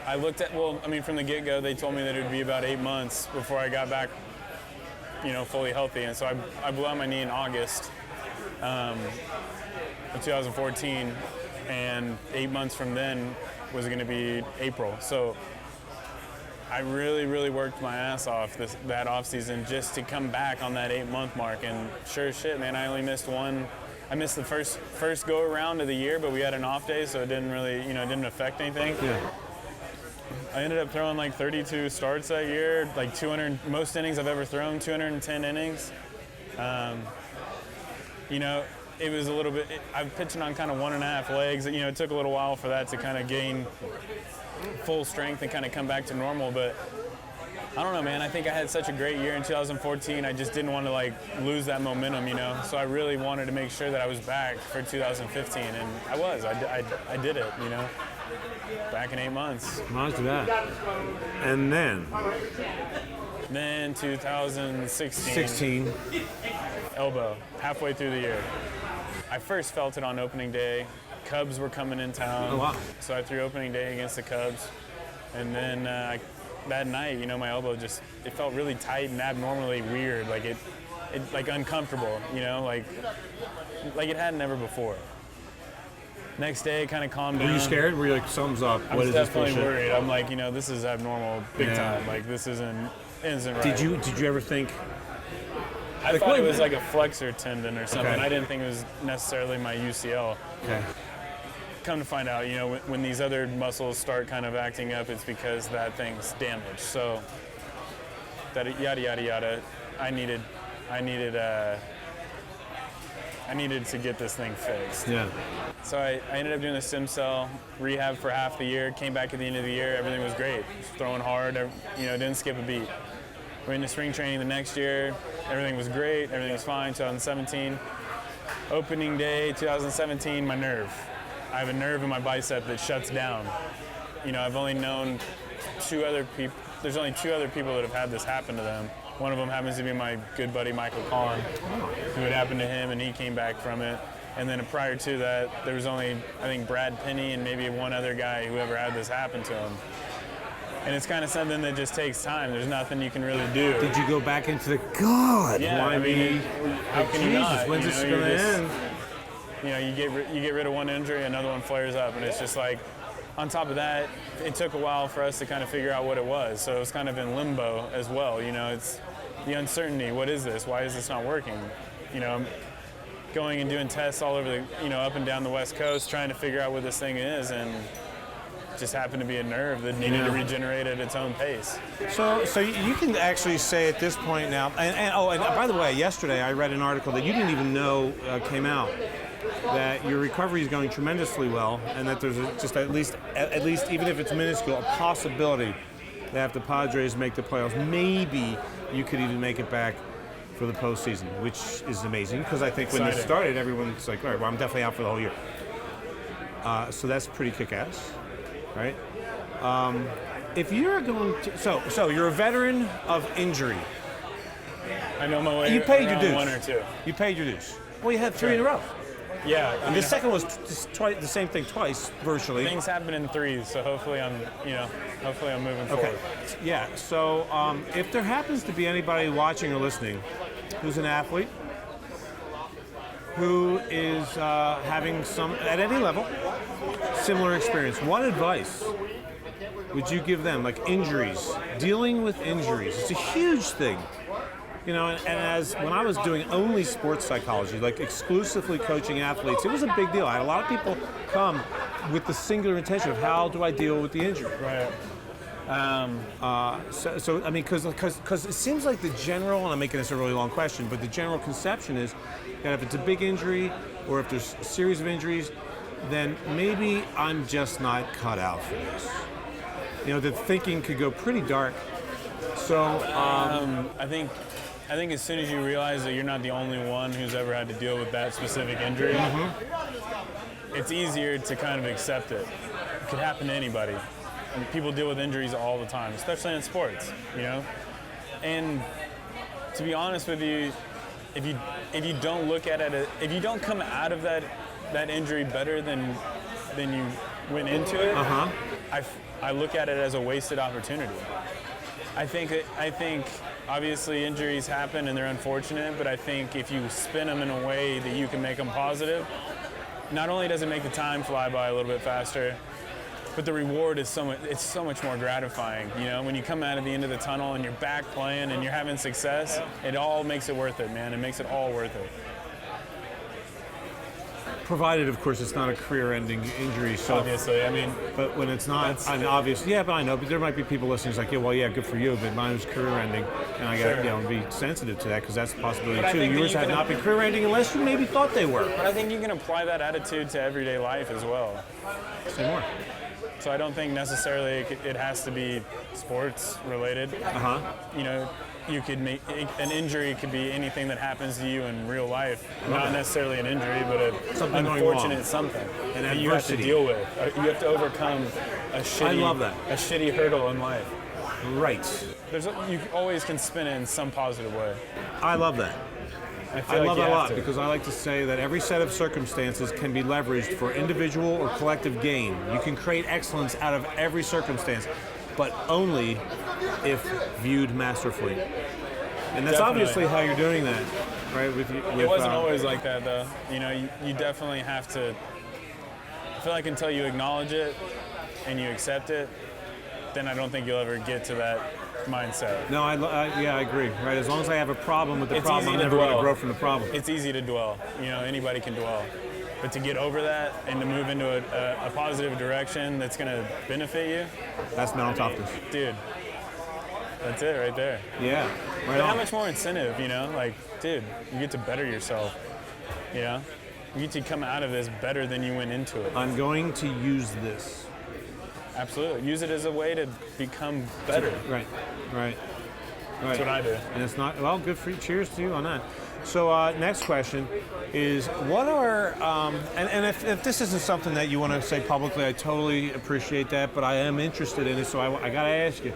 Speaker 1: I looked at, from the get-go, they told me that it would be about 8 months before I got back, you know, fully healthy. And so I blew out my knee in August of 2014, and 8 months from then was going to be April. So I really, really worked my ass off that offseason just to come back on that 8-month mark. And sure as shit, man, I only missed one. I missed the first go-around of the year, but we had an off day, so it didn't really, you know, it didn't affect anything.
Speaker 3: Yeah.
Speaker 1: I ended up throwing like 32 starts that year, like 200, most innings I've ever thrown, 210 innings. You know, it was a little bit, I'm pitching on kind of 1.5 legs. You know, it took a little while for that to kind of gain full strength and kind of come back to normal, but I don't know, man. I think I had such a great year in 2014. I just didn't want to like lose that momentum, you know. So I really wanted to make sure that I was back for 2015, and I was. I did it, you know. Back in 8 months.
Speaker 3: Roger that. And
Speaker 1: then 2016.
Speaker 3: 16.
Speaker 1: Elbow, halfway through the year. I first felt it on opening day. Cubs were coming in town.
Speaker 3: Oh, wow.
Speaker 1: So I threw opening day against the Cubs. And then that night, you know, my elbow just, it felt really tight and abnormally weird. Like it like uncomfortable, you know, like it had never before. Next day, it kind of calmed down.
Speaker 3: Were you scared? Were you like, something's up?
Speaker 1: I was definitely worried. I'm like, you know, this is abnormal big time. Like, this isn't right.
Speaker 3: Did you ever think?
Speaker 1: I thought it was like a flexor tendon or something.
Speaker 3: Okay.
Speaker 1: I didn't think it was necessarily my UCL.
Speaker 3: Okay.
Speaker 1: Come to find out, you know, when these other muscles start kind of acting up, it's because that thing's damaged. So, that yada yada yada. I needed to get this thing fixed.
Speaker 3: Yeah.
Speaker 1: So I ended up doing the stem cell rehab for half the year, came back at the end of the year, everything was great. Just throwing hard, you know, didn't skip a beat. Went into spring training the next year, everything was great, everything was fine. 2017, opening day 2017, my nerve. I have a nerve in my bicep that shuts down. You know, I've only known 2 other people, there's only 2 other people that have had this happen to them. One of them happens to be my good buddy Michael Kahn, who had happened to him and he came back from it. And then prior to that, there was only, I think, Brad Penny and maybe one other guy who ever had this happen to him. And it's kind of something that just takes time. There's nothing you can really do.
Speaker 3: Did you go back into the God?
Speaker 1: Yeah,
Speaker 3: why
Speaker 1: I mean, how can you not?
Speaker 3: When's this going to end?
Speaker 1: You know, you get rid of one injury, another one flares up, and it's just like, on top of that, it took a while for us to kind of figure out what it was. So it was kind of in limbo as well. You know, it's the uncertainty. What is this? Why is this not working? You know, going and doing tests all over up and down the West Coast, trying to figure out what this thing is, and just happened to be a nerve that needed to regenerate at its own pace.
Speaker 3: So you can actually say at this point now, and by the way, yesterday I read an article that you didn't even know came out, that your recovery is going tremendously well, and that there's just at least even if it's minuscule, a possibility that if the Padres make the playoffs, maybe you could even make it back for the postseason, which is amazing, because I think when this started, everyone's like, all right, well, I'm definitely out for the whole year. So that's pretty kick-ass, right? If you're going to, so you're a veteran of injury.
Speaker 1: I know my way.
Speaker 3: You paid your dues.
Speaker 1: One or two.
Speaker 3: You paid your dues. Well, you had 3 in a row.
Speaker 1: Yeah.
Speaker 3: And the second was the same thing twice, virtually.
Speaker 1: Things happen in threes, so hopefully I'm moving forward.
Speaker 3: Okay. Yeah. So if there happens to be anybody watching or listening who's an athlete, who is having some, at any level, similar experience, what advice would you give them? Like injuries, dealing with injuries. It's a huge thing. You know, and as when I was doing only sports psychology, like exclusively coaching athletes, it was a big deal. I had a lot of people come with the singular intention of how do I deal with the injury.
Speaker 1: Right.
Speaker 3: So I mean, because it seems like the general, and I'm making this a really long question, but the general conception is that if it's a big injury or if there's a series of injuries, then maybe I'm just not cut out for this. You know, the thinking could go pretty dark. So
Speaker 1: I think as soon as you realize that you're not the only one who's ever had to deal with that specific injury, it's easier to kind of accept it. It could happen to anybody. And people deal with injuries all the time, especially in sports, you know? And to be honest with you, if you don't look at it, if you don't come out of that injury better than you went into it, I look at it as a wasted opportunity. I think obviously injuries happen and they're unfortunate, but I think if you spin them in a way that you can make them positive, not only does it make the time fly by a little bit faster, but the reward is so much more gratifying. You know, when you come out at the end of the tunnel and you're back playing and you're having success, it all makes it worth it, man. It makes it all worth it.
Speaker 3: provided, of course, it's not a career-ending injury. So,
Speaker 1: obviously, I mean,
Speaker 3: but when it's not, obviously, yeah, but I know. But there might be people listening who's like, yeah, well, yeah, good for you, but mine was career-ending, and I got to be sensitive to that because that's a possibility too. Yours had not been career-ending unless you maybe thought they were.
Speaker 1: But I think you can apply that attitude to everyday life as well.
Speaker 3: Say more.
Speaker 1: So I don't think necessarily it has to be sports related. You know, you could make an injury could be anything that happens to you in real life. Not necessarily an injury, but an unfortunate something that you have to deal with. You have to overcome a shitty hurdle in life.
Speaker 3: Right.
Speaker 1: You always can spin it in some positive way.
Speaker 3: I love that. I love that a lot because I like to say that every set of circumstances can be leveraged for individual or collective gain. You can create excellence out of every circumstance, but only if viewed masterfully. And that's obviously how you're doing that, right?
Speaker 1: It wasn't always like that, though. You know, you definitely have to. I feel like until you acknowledge it and you accept it, then I don't think you'll ever get to that mindset.
Speaker 3: No, I agree. Right, as long as I have a problem with the problem, I'm never going to grow from the problem.
Speaker 1: It's easy to dwell. You know, anybody can dwell. But to get over that and to move into a positive direction that's going to benefit you,
Speaker 3: that's mental toughness.
Speaker 1: Dude, that's it right there.
Speaker 3: Yeah,
Speaker 1: right. But how much more incentive, you know? Like, dude, you get to better yourself. You know? You get to come out of this better than you went into it.
Speaker 3: I'm going to use this.
Speaker 1: Absolutely. Use it as a way to become better.
Speaker 3: Right.
Speaker 1: That's what I do.
Speaker 3: And it's not, well, good for you. Cheers to you on that. So next question is, what are, and if this isn't something that you want to say publicly, I totally appreciate that, but I am interested in it, so I got to ask you,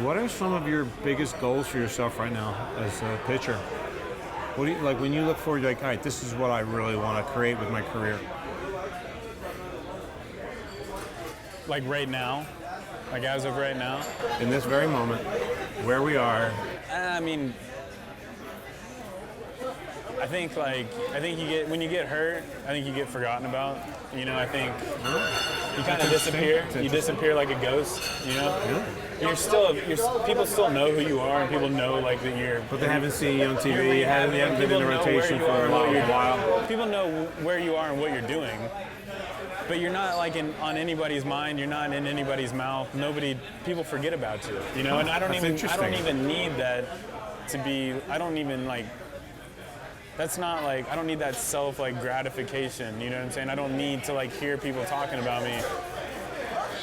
Speaker 3: what are some of your biggest goals for yourself right now as a pitcher? What do you, like when you look forward, you're like, all right, this is what I really want to create with my career?
Speaker 1: Like right now? Like as of right now?
Speaker 3: In this very moment, where we are.
Speaker 1: I mean, I think when you get hurt, I think you get forgotten about. You know, I think you kind of disappear. You disappear like a ghost. You know, people still know who you are, and people know like that you're.
Speaker 3: But they haven't seen you on TV. You haven't been in the rotation for a while.
Speaker 1: People know where you are and what you're doing. But you're not like on anybody's mind. You're not in anybody's mouth. People forget about you. You know, and I don't even need that to be. I don't even like. That's not like I don't need that self gratification. You know what I'm saying? I don't need to hear people talking about me.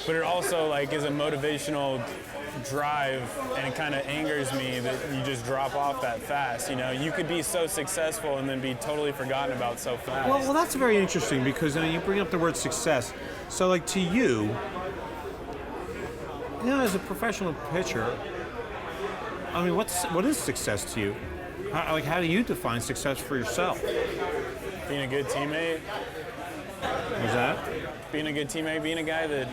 Speaker 1: But it also is a motivational drive, and it kind of angers me that you just drop off that fast. You know, you could be so successful and then be totally forgotten about so fast.
Speaker 3: Well, that's very interesting because you bring up the word success. So, to you, as a professional pitcher, I mean, what is success to you? How do you define success for yourself?
Speaker 1: Being a good teammate.
Speaker 3: What's that?
Speaker 1: Being a good teammate, being a guy that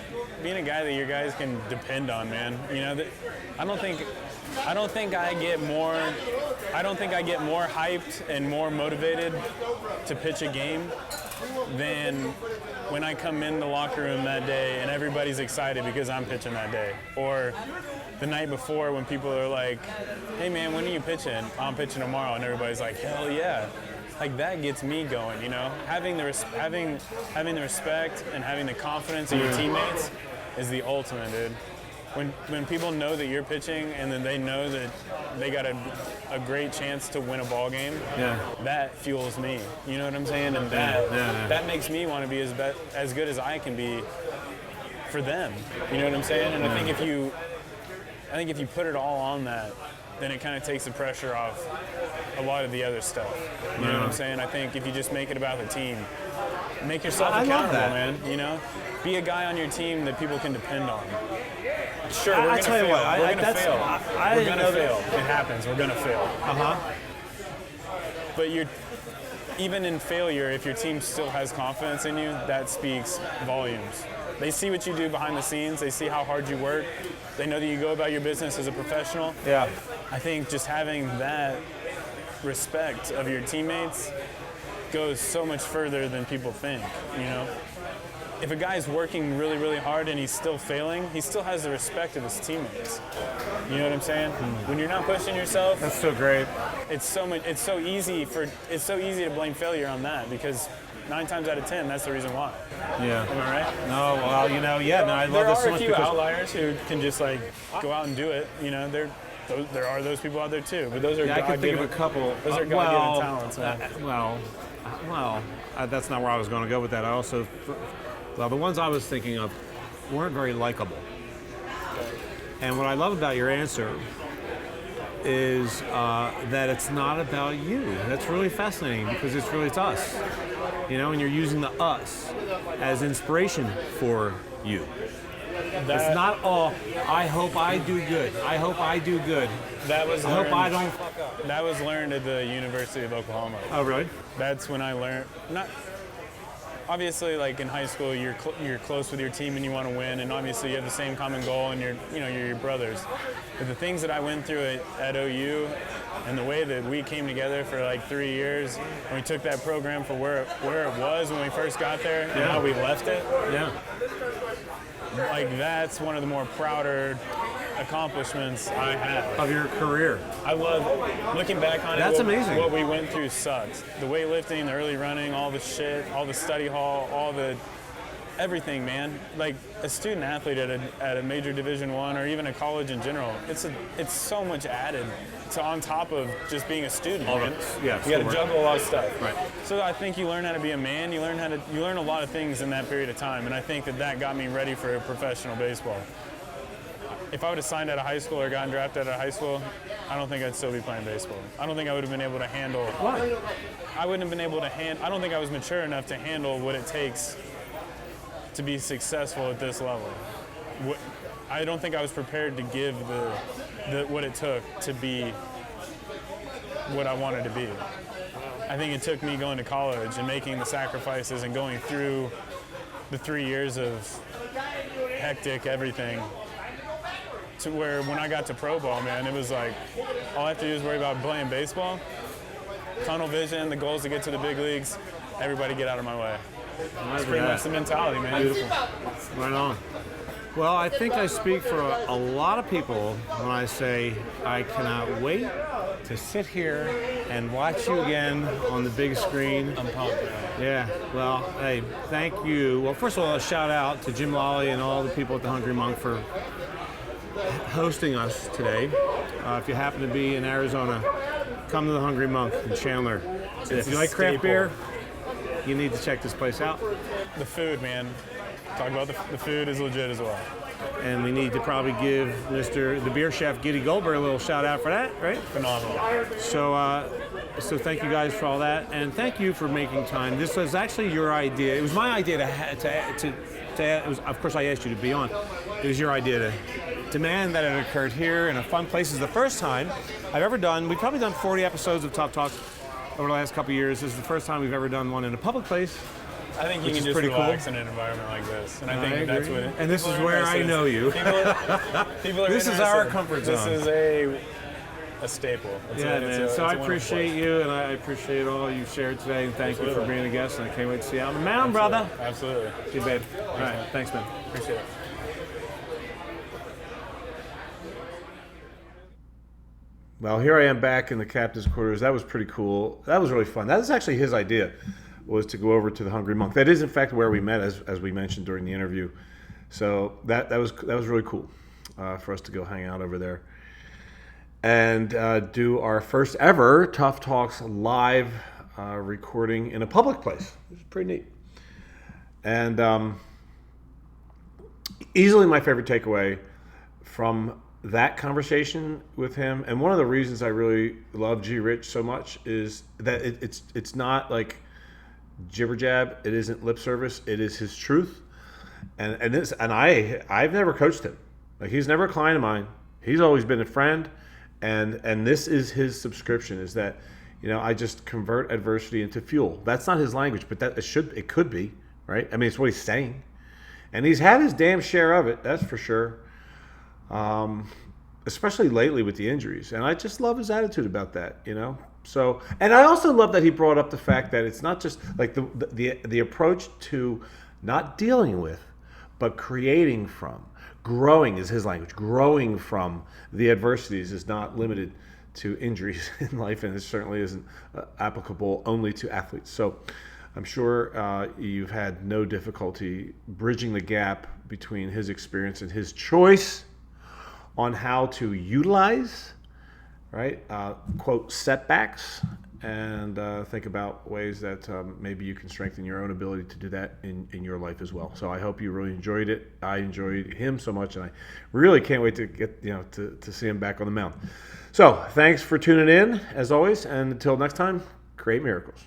Speaker 1: your guys can depend on, man. You know, I don't think I get more hyped and more motivated to pitch a game than when I come in the locker room that day and everybody's excited because I'm pitching that day. Or the night before when people are like, hey man, when are you pitching? I'm pitching tomorrow, and everybody's like, hell yeah. That gets me going, you know? Having the respect and having the confidence in your teammates is the ultimate, dude. When people know that you're pitching and then they know that they got a great chance to win a ball game, that fuels me. You know what I'm saying? And that makes me want to be as good as I can be for them. You know what I'm saying? And I think if you put it all on that, then it kind of takes the pressure off a lot of the other stuff. You know what I'm saying? I think if you just make it about the team, make yourself accountable, man. You know, be a guy on your team that people can depend on. Sure, we're gonna fail. We're gonna fail. We're gonna fail. It happens. We're gonna fail. But even in failure, if your team still has confidence in you, that speaks volumes. They see what you do behind the scenes. They see how hard you work. They know that you go about your business as a professional.
Speaker 3: Yeah.
Speaker 1: I think just having that respect of your teammates goes so much further than people think, you know? If a guy's working really, really hard and he's still failing, he still has the respect of his teammates. You know what I'm saying? When you're not pushing yourself,
Speaker 3: that's so great.
Speaker 1: It's so easy to blame failure on that because 9 times out of 10, that's the reason why.
Speaker 3: Yeah.
Speaker 1: Am I right?
Speaker 3: No, well, I love this so much.
Speaker 1: There are a few outliers who can just go out and do it. You know, there are those people out there too, but those are
Speaker 3: I can think of a couple.
Speaker 1: Those are God-given talents, man.
Speaker 3: That's not where I was going to go with that. The ones I was thinking of weren't very likable. And what I love about your answer is that it's not about you. That's really fascinating because it's us. You know, and you're using the us as inspiration for you. It's not all, I hope I do good. I hope I do good.
Speaker 1: That was
Speaker 3: I hope I don't fuck up.
Speaker 1: That was learned at the University of Oklahoma.
Speaker 3: Oh, really?
Speaker 1: That's when I learned, obviously, in high school, you're close with your team and you want to win, and obviously you have the same common goal, and you're your brothers. But the things that I went through at OU, and the way that we came together for 3 years, and we took that program for where it was when we first got there, and how we left it.
Speaker 3: Yeah.
Speaker 1: That's one of the more prouder accomplishments I have
Speaker 3: of your career.
Speaker 1: I love looking back on it.
Speaker 3: That's amazing.
Speaker 1: What we went through sucked. The weightlifting, the early running, all the shit, all the study hall, everything, man. A student athlete at a major Division I or even a college in general, it's so much added to on top of just being a student. Man. You got to juggle a lot of stuff.
Speaker 3: Right.
Speaker 1: So I think you learn how to be a man. You learn a lot of things in that period of time, and I think that got me ready for professional baseball. If I would have signed out of high school or gotten drafted out of high school, I don't think I'd still be playing baseball. I don't think I would have been able to handle.
Speaker 3: Why?
Speaker 1: I wouldn't have been able to I don't think I was mature enough to handle what it takes to be successful at this level. I don't think I was prepared to give what it took to be what I wanted to be. I think it took me going to college and making the sacrifices and going through the 3 years of hectic everything to where when I got to pro ball, man, it was like all I have to do is worry about playing baseball, tunnel vision, the goal is to get to the big leagues. Everybody get out of my way. That's pretty much the mentality, man.
Speaker 3: Beautiful. Right on. Well, I think I speak for a lot of people when I say I cannot wait to sit here and watch you again on the big screen.
Speaker 1: I'm pumped, man.
Speaker 3: Yeah, well, hey, thank you. Well, first of all, a shout out to Jim Lawley and all the people at the Hungry Monk for hosting us today. If you happen to be in Arizona, come to the Hungry Monk in Chandler. If you like craft beer, you need to check this place out.
Speaker 1: The food, man. Talk about the food is legit as well.
Speaker 3: And we need to probably give the beer chef, Giddy Goldberg, a little shout out for that, right?
Speaker 1: Phenomenal.
Speaker 3: So thank you guys for all that, and thank you for making time. This was actually your idea. It was my idea to it was, of course, I asked you to be on. It was your idea to demand that it occurred here in a fun place. This is the first time I've ever done. We've probably done 40 episodes of Tough Talk over the last couple of years. This is the first time we've ever done one in a public place.
Speaker 1: I think you can just relax in an environment like this, and I think that's what.
Speaker 3: And this is where I know you.
Speaker 1: People are
Speaker 3: this is our comfort zone.
Speaker 1: This is a staple.
Speaker 3: Man. So I appreciate you, and I appreciate all you've shared today, and thank you for being a guest. And I can't wait to see you out on the mound, brother.
Speaker 1: Absolutely.
Speaker 3: See you, babe. All right, thanks, man.
Speaker 1: Appreciate it.
Speaker 2: Well, here I am back in the captain's quarters. That was pretty cool. That was really fun. That was actually his idea, was to go over to the Hungry Monk. That is, in fact, where we met, as we mentioned during the interview. So that was really cool for us to go hang out over there and do our first ever Tough Talks live recording in a public place. It was pretty neat. And easily my favorite takeaway from that conversation with him, and one of the reasons I really love G. Rich so much, is that it's not like jibber jab. It isn't lip service. It is his truth. And I've never coached him. Like, he's never a client of mine. He's always been a friend. And this is his subscription, is that, I just convert adversity into fuel. That's not his language, but it could be, right? I mean, it's what he's saying. And he's had his damn share of it, that's for sure. Especially lately with the injuries. And I just love his attitude about that, So, and I also love that he brought up the fact that it's not just like the approach to not dealing with, but creating from. Growing is his language. Growing from the adversities is not limited to injuries in life, and it certainly isn't applicable only to athletes. So I'm sure you've had no difficulty bridging the gap between his experience and his choice on how to utilize, right, quote, setbacks, and think about ways that maybe you can strengthen your own ability to do that in your life as well. So I hope you really enjoyed it. I enjoyed him so much, and I really can't wait to get to see him back on the mound. So thanks for tuning in, as always, and until next time, create miracles.